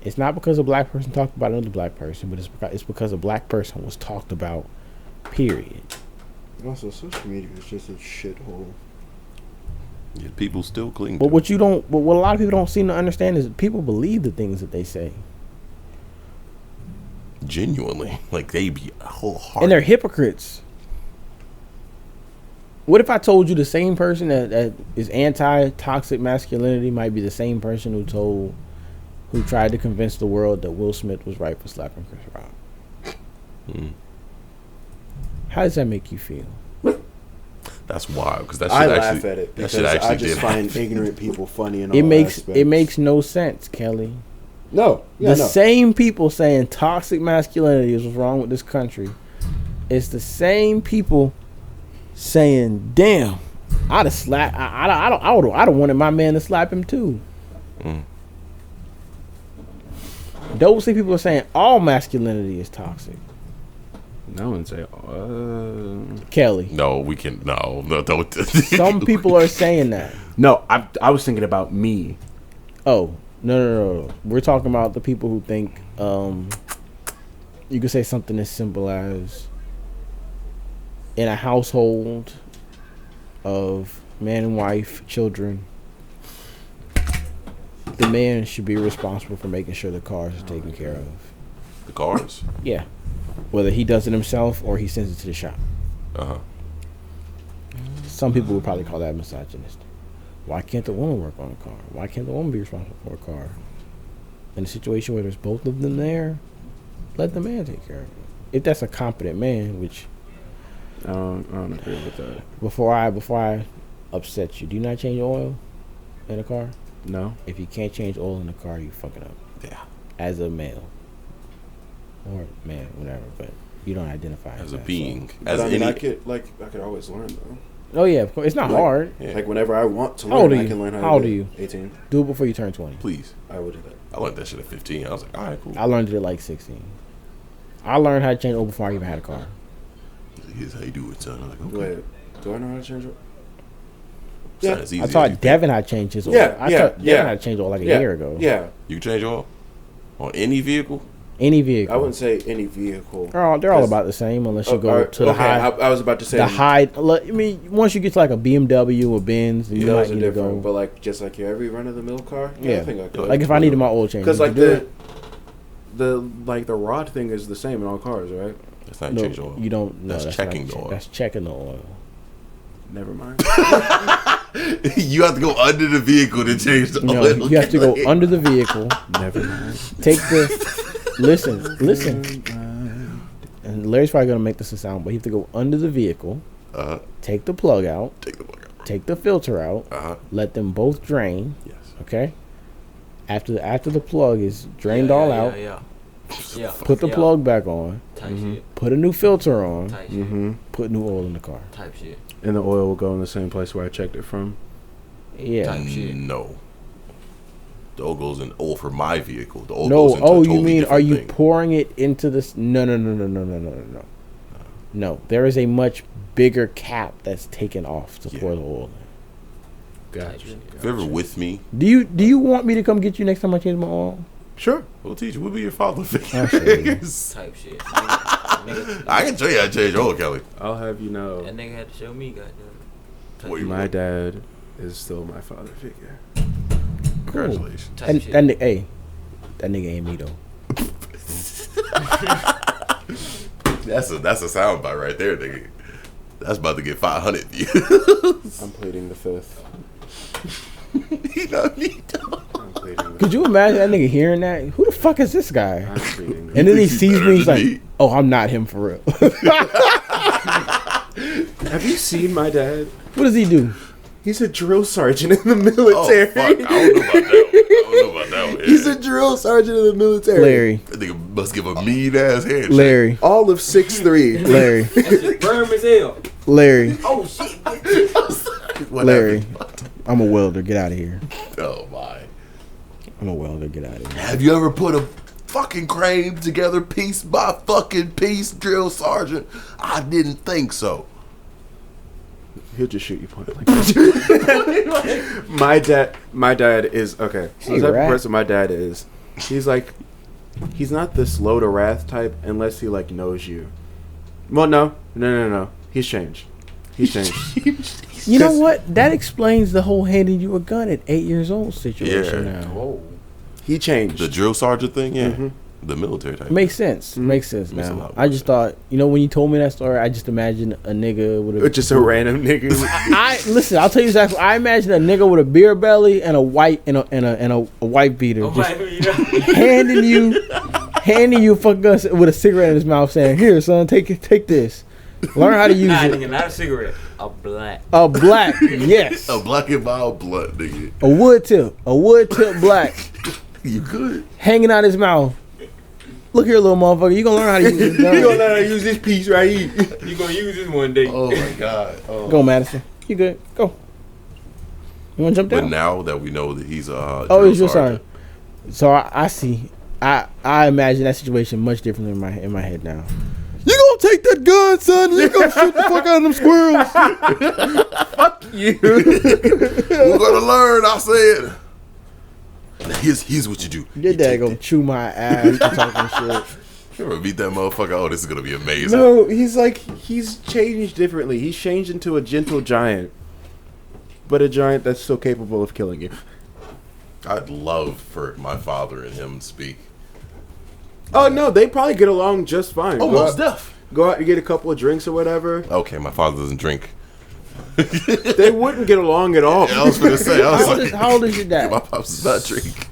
It's not because a black person talked about another black person, but it's because a black person was talked about, period. Also, social media is just a shithole. Yeah, people still cling But to what a lot of people don't seem to understand is people believe the things that they say. genuinely. Like, they be wholehearted. And they're hypocrites. What if I told you the same person that is anti-toxic masculinity might be the same person who tried to convince the world that Will Smith was right for slapping Chris Rock? How does that make you feel? That's wild, because that I shit laugh actually, at it that because shit actually I just did find happen. ignorant people funny in all It aspects. makes no sense, Kelly. No, yeah, The no. same people saying toxic masculinity is what's wrong with this country. It's the same people saying, "Damn, I'd have slapped. I'd have wanted my man to slap him too." Those same people are saying all masculinity is toxic. No one say, Kelly, No, we can. No, don't. some people are saying that. No, I was thinking about me. Oh, no. We're talking about the people who think you could say something as simple as, in a household of man and wife, children, the man should be responsible for making sure the cars are taken care of. The cars. Yeah. Whether he does it himself or he sends it to the shop. Some people would probably call that misogynist. Why can't the woman work on a car? Why can't the woman be responsible for a car? In a situation where there's both of them there, let the man take care of it. If that's a competent man, which I don't agree with that. before I upset you, do you not change oil in a car? No. If you can't change oil in a car, you fuck it up. Yeah. As a male. Or man, whatever, but you don't identify As a that, being. so. As But I mean, any. I could always learn though. Oh yeah, of course. It's not Like- hard. Yeah. Like whenever I want to How old learn, are I you? can learn how How old to are do you? it. 18. Do it before you turn 20. Please. I would do that. I learned that shit at 15. I was like, all right, cool. I learned it at like 16. I learned how to change oil before I even had a car. Here's how you do it, son. I was like, okay. Wait, do I know how to change it? Son, Yeah. it's easy I as taught you Devin how to change his oil. Yeah, I yeah, taught Devin yeah. how to change oil like a Yeah, year ago. yeah. You can change oil on any vehicle. Any vehicle. I wouldn't say any vehicle. They're all 'Cause- about the same unless you Oh, go alright, to the okay, high. I was about to say The high. I mean, once you get to like a BMW or Benz, then you those might are need to different, go. but like just like your every run of the mill car. Yeah. I think I could. Like if I needed my oil change, Because you like could do the it. the rod thing is the same in all cars, right? That's not No, change oil. you don't. No, That's not checking the oil. That's checking the oil. Never mind. You have to go under the vehicle to change the No, oil. you have to go under the vehicle. Never mind. Take the. Listen. And Larry's probably gonna make this a sound, but you have to go under the vehicle. Take the plug out. Take the plug out. Take the filter out. Let them both drain. Yes. Okay. After the plug is drained all out, Yeah. Yeah. Put the plug back on. Type shit. Put a new filter on. Type shit. Put new oil in the car. Type shit. And the oil will go in the same place where I checked it from. Yeah. Type shit. No. The oil goes in oil for my vehicle. The oil No. goes into a Oh, you totally mean are different you thing. pouring it into this? No. No. There is a much bigger cap that's taken off to pour the oil in. Gotcha. If you're ever with me, Do you want me to come get you next time I change my oil? Sure. we'll teach you. We'll be your father I'll show you. figures. Type shit. Nigga, I can show you how to change oil, Kelly. I'll have you know, that nigga had to show me, goddamn. Type What you shit. my dad is still my father figure. Congratulations. Type And shit. that nigga ain't me though. That's a soundbite right there, nigga. That's about to get 500 views. I'm pleading the fifth. He not me, though. I'm pleading the Could you imagine that nigga hearing that? Who the fuck is this guy? I'm pleading the And then he thinks he's sees better me, he's than like, me? "Oh, I'm not him for real." Have you seen my dad? What does he do? He's a drill sergeant in the Oh, military. fuck. I don't know about that one. I don't know about that one. He's a drill sergeant in the military. Larry, That nigga must give a mean ass handshake. Larry, All of 6'3". Larry, That shit firm as hell. Larry, Oh shit. What Larry. happened? I'm a welder. Get out of here. Oh my. I'm a welder. Get out of here. Have you ever put a fucking crane together piece by fucking piece, drill sergeant? I didn't think so. He'll just shoot you point blank. My dad is okay. So Hey, the type rat. of person my dad is, he's he's not the slow to wrath type unless he like knows you. Well, no. He's changed. He's changed. You know what? That explains the whole handing you a gun at 8 years old situation. Yeah. Now Whoa. He changed. The drill sergeant thing, yeah. Mhm. The military type. makes sense. Makes sense Makes a now. lot I more just thought, when you told me that story, I just imagined a nigga with a Just a random nigga. I listen. I'll tell you exactly. I imagine a nigga with a beer belly and a white and a white beater, just handing you a fucking gun with a cigarette in his mouth, saying, "Here, son, take this. Learn how to use Nah, it." nigga, not a cigarette. A black. A black, yes. A black and mild blunt, nigga. A wood tip black, You good? hanging out his mouth. Look here, little motherfucker. You gonna learn how to use this You gonna gun. learn how to use this piece right here. You gonna use this one day. Oh my god. Oh. Go, Madison. You good? Go. You wanna jump But down? now that we know that he's a Oh, drill it's your son. sergeant, So I see. I imagine that situation much differently in my head now. You gonna take that gun, son? You gonna shoot the fuck out of them squirrels? we're gonna learn. I said. Here's what you do. Your You dad take gonna chew my ass for talking shit. You ever beat that motherfucker? Oh, this is gonna be amazing. No, he's changed differently. He's changed into a gentle giant, but a giant that's still capable of killing you. I'd love for my father and him to speak. Oh no, they probably get along just fine. Almost deaf. Go out and get a couple of drinks or whatever. Okay, my father doesn't drink. They wouldn't get along at all. I was gonna say. I was like, How old is your my dad? pops does not drink.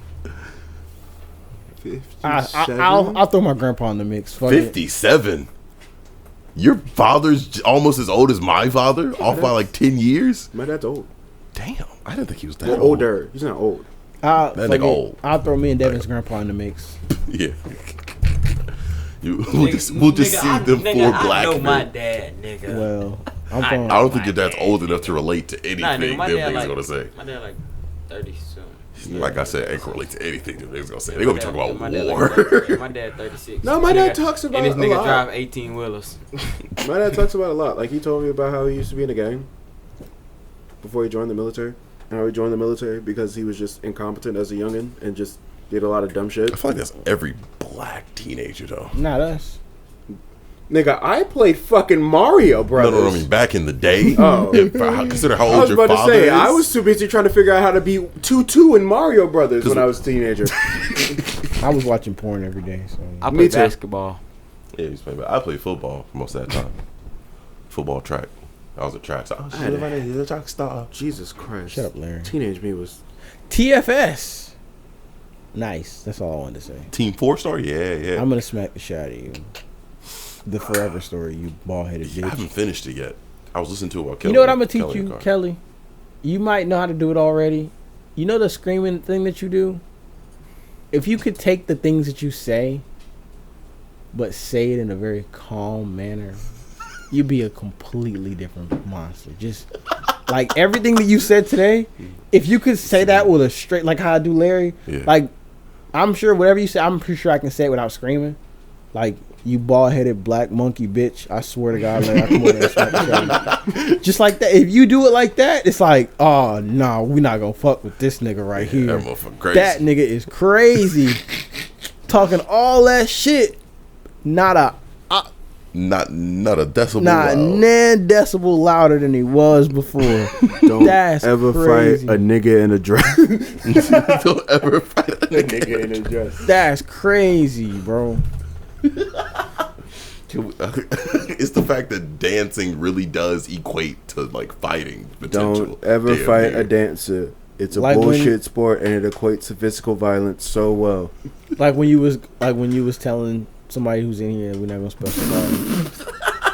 57? I'll throw my grandpa in the mix. Fuck it. 57. Your father's almost as old as my father, off by like 10 years. My dad's old. Damn, I didn't think he was that Well, old. older. He's not old. That nigga old. I'll throw me and Devin's grandpa in the mix. Yeah. We'll just see them four black I know my men. dad, nigga. Well, I'm I going. I don't think My your dad's dad. old enough to relate to anything Nah, nigga, my them dad niggas like, gonna say. My dad like 30 soon. Like I said, I ain't gonna relate to anything them niggas gonna say. They gonna be talking about my dad war. Like 30, my dad 36. No, my This dad nigga- talks about and this a nigga lot. drive 18 wheelers. My dad talks about it a lot. Like, he told me about how he used to be in a gang before he joined the military. And how he joined the military because he was just incompetent as a youngin' and just did a lot of dumb shit. I feel like that's every black teenager though. Not us. Nigga, I played fucking Mario Brothers. No, I mean back in the day. Oh. Consider how I old was your about to father say, is. I was too busy trying to figure out how to be 2-2 in Mario Brothers when I was a teenager. I was watching porn every day. So I Me play too. basketball. Yeah, he's playing. I played football for most of that time. Football track. I was a track star. I had a- He's a track star. Jesus Christ. shut up, Larry. Teenage me was... TFS. Nice. That's all I wanted to say. Team 4-star. Yeah. I'm gonna smack the shit out of you. The forever story, you bald headed I bitch. haven't finished it yet. I was listening to it while Kelly. You know what I'm gonna teach Kelly in you, the car. Kelly? You might know how to do it already. You know the screaming thing that you do? If you could take the things that you say but say it in a very calm manner, you'd be a completely different monster. Just like everything that you said today, if you could say that with a straight, like how I do Larry, like I'm sure whatever you say, I'm pretty sure I can say it without screaming. Like, you bald-headed black monkey bitch. I swear to God, Larry, I come over there and smack the shit. Just like that. If you do it like that, it's like, oh, no, we not going to fuck with this nigga right here. That motherfucker crazy. That nigga is crazy. Talking all that shit. Not a decibel not nan decibel louder than he was before. Don't That's ever crazy. fight a nigga in a dress. Don't ever fight a Nigga in a dress. That's crazy, bro. It's the fact that dancing really does equate to like fighting potential. Don't ever Damn fight near. a dancer. It's a Like when- bullshit sport, and it equates to physical violence so well. Like when you was telling somebody who's in here, we're not gonna specify.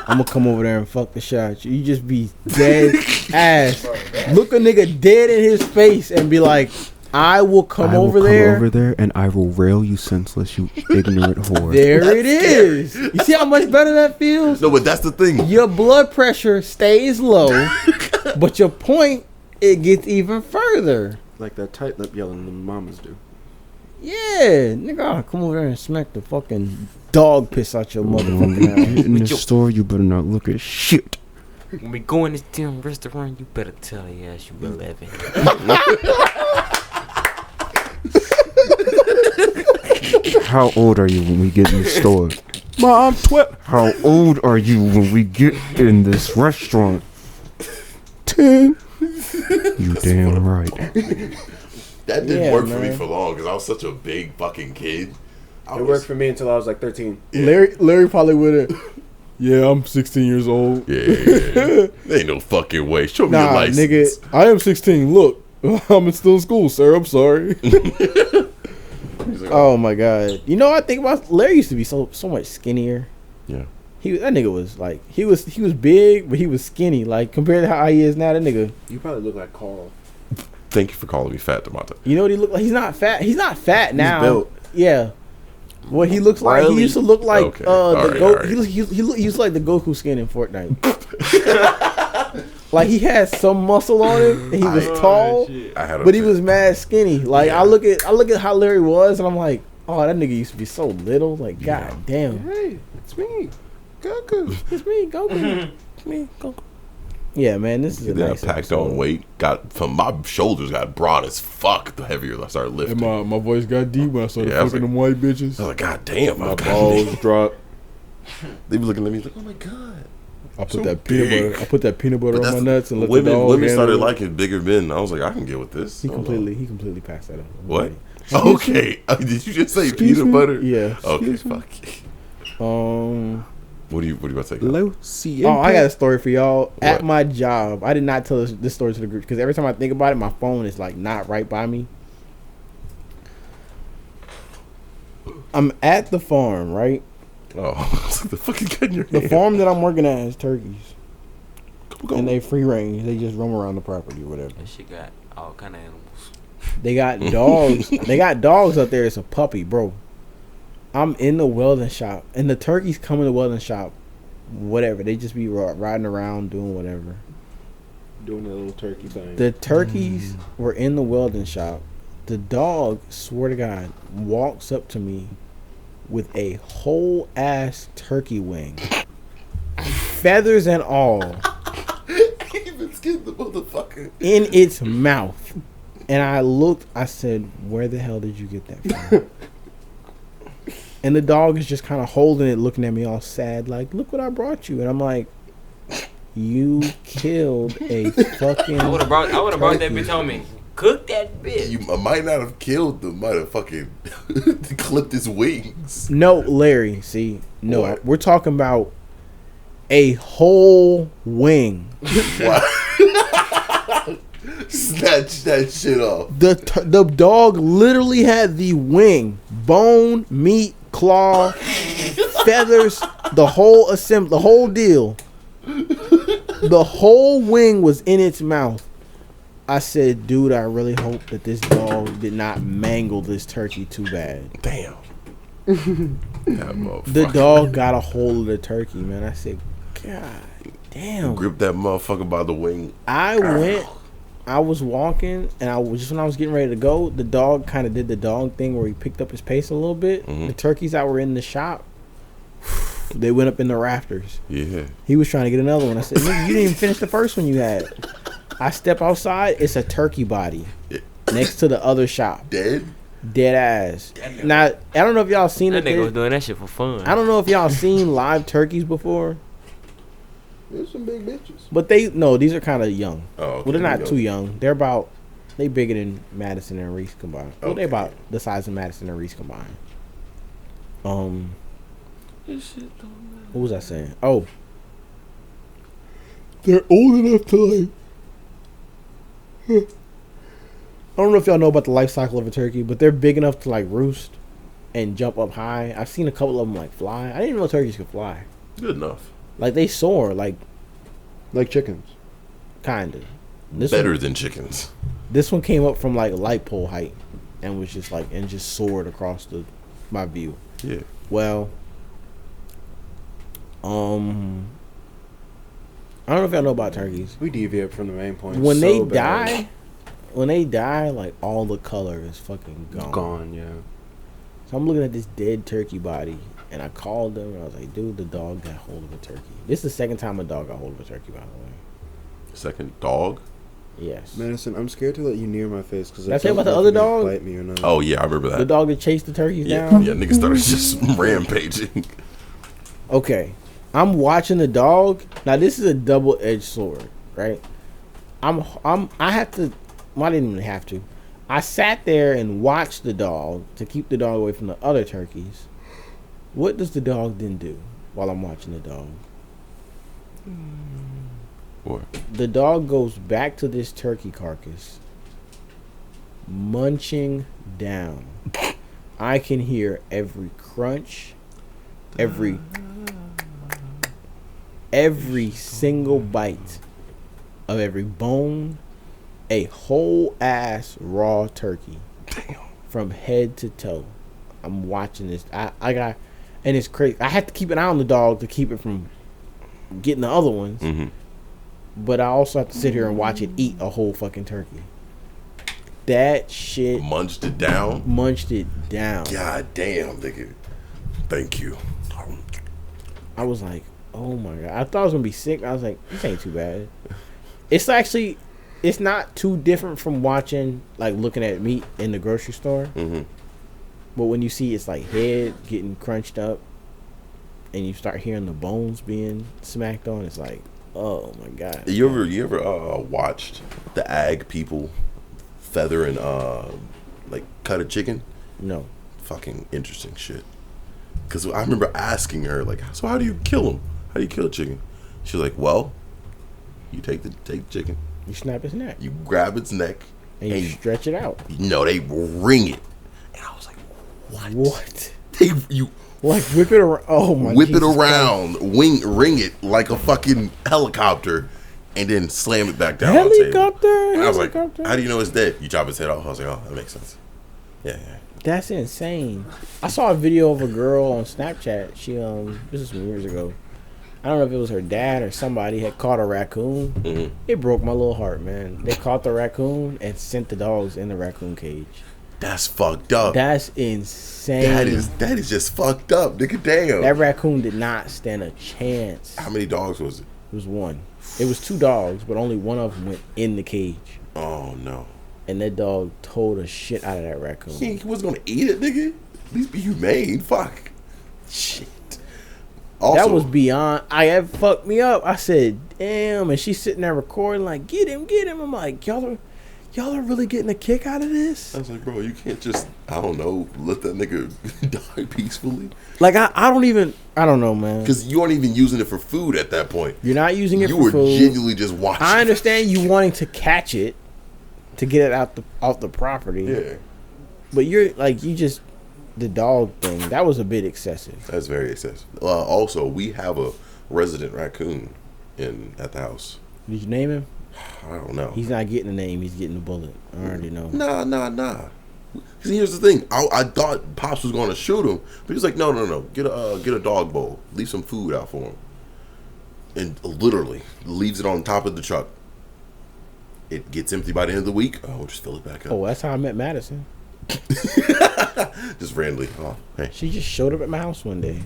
I'm gonna come over there and fuck the shit out of you. You just be dead ass. Look a nigga dead in his face and be like, I will come over there and I will rail you senseless, you ignorant whore. There it is. You see how much better that feels? No, but that's the thing. Your blood pressure stays low, but your point, it gets even further. Like that tight lip yelling the mamas do. Yeah, nigga, I'll come over there and smack the fucking dog piss out your motherfucking ass. In the store, you better not look at shit. When we go in this damn restaurant, you better tell your ass you 11. How old are you when we get in the store? Mom, 12. How old are you when we get in this restaurant? 10. You damn right. That didn't Yeah, work for me man. for long because I was such a big fucking kid. It worked for me until I was like 13. Larry probably would have. Yeah, I'm 16 years old. Yeah. There ain't no fucking way. Show me your Nah, license. nigga, I am 16. Look, I'm still in school, sir. I'm sorry. He's like, Oh my god. You know, I think about Larry used to be so much skinnier. Yeah. That nigga was like he was big, but he was skinny. Like compared to how he is now, that nigga. You probably look like Carl. Thank you for calling me fat, Damata. You know what he look like? He's not fat. He's not fat now. built. Yeah. What he looks like? Riley. He used to look like Okay. the Alright, Go. alright. He used like the Goku skin in Fortnite. Like he had some muscle on him, and he was tall, I had a but he was mad skinny. Like Yeah. I look at how Larry was, and I'm like, oh, that nigga used to be so little. Like god damn. Hey, it's me, Goku. It's me, Goku. It's me, Goku. Yeah, man, this is a Then I nice packed episode. on weight. Got from my shoulders got broad as fuck. The heavier I started lifting. And my voice got deep when I started Yeah, I was fucking like- them white bitches. I was like, God damn, My I'm balls dropped. They were looking at me like, oh my god. I put So that peanut big. butter. I put that peanut butter But on my that's- nuts and let women, the dog women handle started it. liking bigger men. I was like, I can get with this. He Hold completely passed that up. on. What? Okay. Did you just say Excuse peanut me? butter? Yeah. Okay. Fuck. What do you about to take? Low C. Oh, I got a story for y'all. At What? my job, I did not tell this story to the group because every time I think about it, my phone is like not right by me. I'm at the farm, right? Oh, the fucking gun in your The hand. farm that I'm working at has turkeys, Go. and they free range. They just roam around the property or whatever. That shit got all kind of animals. They got dogs. They got dogs up there. It's a puppy, bro. I'm in the welding shop, and the turkeys come in the welding shop. Whatever. They just be riding around doing whatever. Doing that little turkey thing. The turkeys were in the welding shop. The dog, swear to God, walks up to me with a whole ass turkey wing, feathers and all, Even skinned the motherfucker. in its mouth. And I looked. I said, "Where the hell did you get that from?" And the dog is just kind of holding it, looking at me all sad, like, "Look what I brought you." And I'm like, "You killed a fucking." I would have brought that bitch on me. Cook that bitch. You might not have killed them. Might have fucking clipped his wings. No, Larry. See, no, What? we're talking about a whole wing. Snatch that shit off. The dog literally had the wing, bone, meat, claw, feathers, the whole the whole deal. The whole wing was in its mouth. I said, dude, I really hope that this dog did not mangle this turkey too bad. Damn. That motherfucker. The dog got a hold of the turkey, man. I said, God damn. Grip that motherfucker by the wing. I was walking, and when I was getting ready to go, the dog kind of did the dog thing where he picked up his pace a little bit. The turkeys that were in the shop, they went up in the rafters. Yeah. He was trying to get another one. I said, nigga, you didn't even finish the first one you had. I step outside, it's a turkey body next to the other shop. Dead ass. Now, I don't know if y'all seen That it. nigga was doing that shit for fun. I don't know if y'all seen live turkeys before. There's some big bitches. But these are kind of young. Oh, okay. Well, they're not too young. They bigger than Madison and Reese combined. Well, they about the size of Madison and Reese combined. What was I saying? Oh, they're old enough to like. I don't know if y'all know about the life cycle of a turkey, but they're big enough to like roost and jump up high. I've seen a couple of them like fly. I didn't even know turkeys could fly. Good enough. Like they soar, like chickens. kinda. Better than chickens. This one came up from like light pole height, and was just soared across my view. Yeah. Well, I don't know if y'all know about turkeys. We deviate from the main point. When they die, like all the color is fucking gone. Gone, yeah. So I'm looking at this dead turkey body, and I called them, and I was like, dude, the dog got hold of a turkey. This is the second time a dog got hold of a turkey, by the way. Second dog? Yes. Madison, I'm scared to let you near my face because Did I tell you about the other dog? Bite me or not. Oh, yeah, I remember that. The dog that chased the turkeys yeah, down? yeah, niggas started just rampaging. Okay. I'm watching the dog. Now, this is a double-edged sword, right? I didn't even have to. I sat there and watched the dog to keep the dog away from the other turkeys. What does the dog then do while I'm watching the dog? What? The dog goes back to this turkey carcass, munching down. I can hear every crunch, every single bite of every bone, a whole ass raw turkey. Damn. From head to toe. I'm watching this. And it's crazy. I had to keep an eye on the dog to keep it from getting the other ones. Mm-hmm. But I also have to sit here and watch it eat a whole fucking turkey. That shit Munched it down? munched it down. God damn, nigga. Thank you. I was like, oh my God. I thought I was going to be sick. I was like, this ain't too bad. It's not too different from looking at meat in the grocery store. Mm-hmm. But when you see it's like head getting crunched up and you start hearing the bones being smacked on, it's like, oh my God. You ever watched the ag people feather and cut a chicken? No. Fucking interesting shit. Because I remember asking her, like, so how do you kill him? How do you kill a chicken? She's like, well, you take the chicken, You snap his neck. you grab its neck, And you stretch it out. No, they ring it. And I was like, what? You Like whip it around. Oh my. whip Jesus it around, ring it like a fucking helicopter, and then slam it back down. on the table. Helicopter. And I was like, Helicopter. how do you know it's dead? You chop his head off. I was like, oh, that makes sense. Yeah. That's insane. I saw a video of a girl on Snapchat. She this is some years ago. I don't know if it was her dad or somebody had caught a raccoon. Mm-hmm. It broke my little heart, man. They caught the raccoon and sent the dogs in the raccoon cage. That's fucked up. That's insane. That is just fucked up, nigga. Damn. That raccoon did not stand a chance. How many dogs was it? It was one. It was two dogs, but only one of them went in the cage. Oh no. And that dog tore the shit out of that raccoon. He wasn't gonna eat it, nigga. At least be humane. Fuck. Shit. Also, That was beyond. It fucked me up. I said, "Damn!" And she's sitting there recording, like, "Get him, get him." I'm like, y'all are really getting a kick out of this. I was like, bro, you can't just, I don't know, let that nigga die peacefully. Like, I don't know, man. Because you aren't even using it for food at that point. You're not using it You for were food. genuinely just watching. I understand you wanting to catch it to get it out the property. Yeah, But you're like, the dog thing, that was a bit excessive. that's very excessive. Also, we have a resident raccoon at the house. Did you name him? I don't know. He's not getting a name. He's getting a bullet. I already know. Nah. 'Cause here's the thing. I thought Pops was going to shoot him, but he's like, no. Get a dog bowl. Leave some food out for him. And literally leaves it on top of the truck. It gets empty by the end of the week. Oh, we'll just fill it back up. Oh, that's how I met Madison. Just randomly. Oh, hey. She just showed up at my house one day.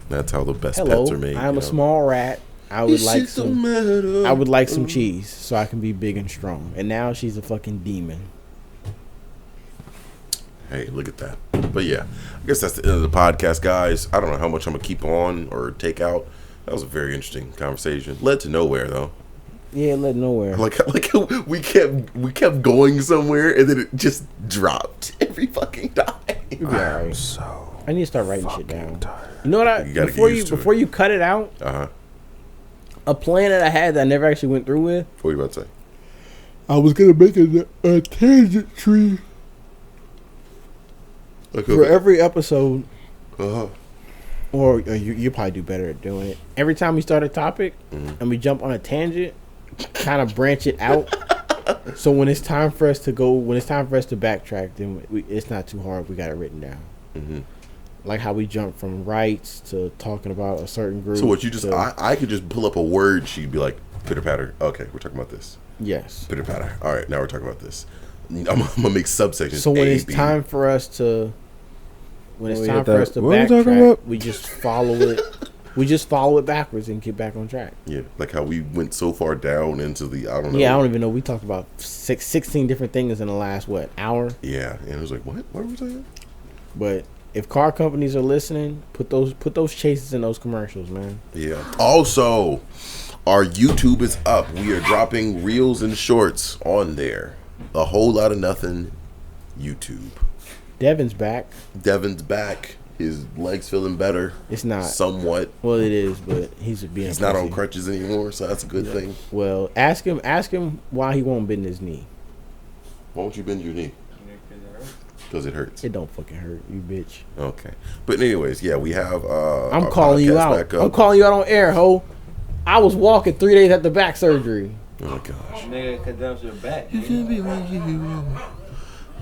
That's how the best Hello, pets are made. I'm a small rat. I would like some cheese so I can be big and strong. And now she's a fucking demon. Hey, look at that. But yeah, I guess that's the end of the podcast, guys. I don't know how much I'm gonna keep on or take out. That was a very interesting conversation. Led to nowhere though. Yeah, led nowhere. Like we kept going somewhere and then it just dropped every fucking time. You'll be all right. So I need to start writing shit down. tired. You know what? You gotta get Before used to before it. you cut it out, a plan that I had that I never actually went through with. What are you about to say? I was gonna make a tangent tree For every episode, Uh-huh. or you probably do better at doing it. Every time we start a topic and we jump on a tangent, kind of branch it out. So when it's time for us to backtrack, then it's not too hard. We got it written down. Mm-hmm. Like how we jump from rights to talking about a certain group. So what you just to- I could just pull up a word she'd be like pitter patter. Okay, we're talking about this. yes. Pitter patter. All right, now we're talking about this. I'm gonna make subsections. So when A, it's B. time for us to, What are we talking backtrack, about? we just follow it. We just follow it backwards and get back on track. Yeah, like how we went so far down into the I don't know. Yeah, I don't even know. We talked about 16 different things in the last hour. Yeah, and it was like, what were we saying? But if car companies are listening, put those chases in those commercials, man. Yeah. Also, our YouTube is up. We are dropping reels and shorts on there. A whole lot of nothing. YouTube. Devin's back. Devin's back. His legs feeling better. It's not. Somewhat. Well, it is, but he's being. He's not on pussy. crutches anymore, so that's a good thing. Well, ask him why he won't bend his knee. Why won't you bend your knee? Because it hurts. It don't fucking hurt, you bitch. Okay. But anyways, yeah, we have I'm our calling you podcast out. back up. I'm calling you out on air, ho. I was walking 3 days after back surgery. Oh gosh. Nigga, condemns your back.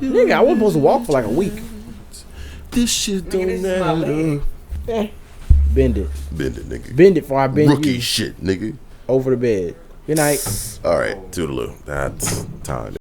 Nigga, I wasn't supposed to walk for like a week. This shit Nigga, don't this is my matter. leg. Eh. Bend it. Bend it, nigga. Bend it before I bend Rookie you shit, nigga. over the bed. Good night. All right, toodaloo. That's time.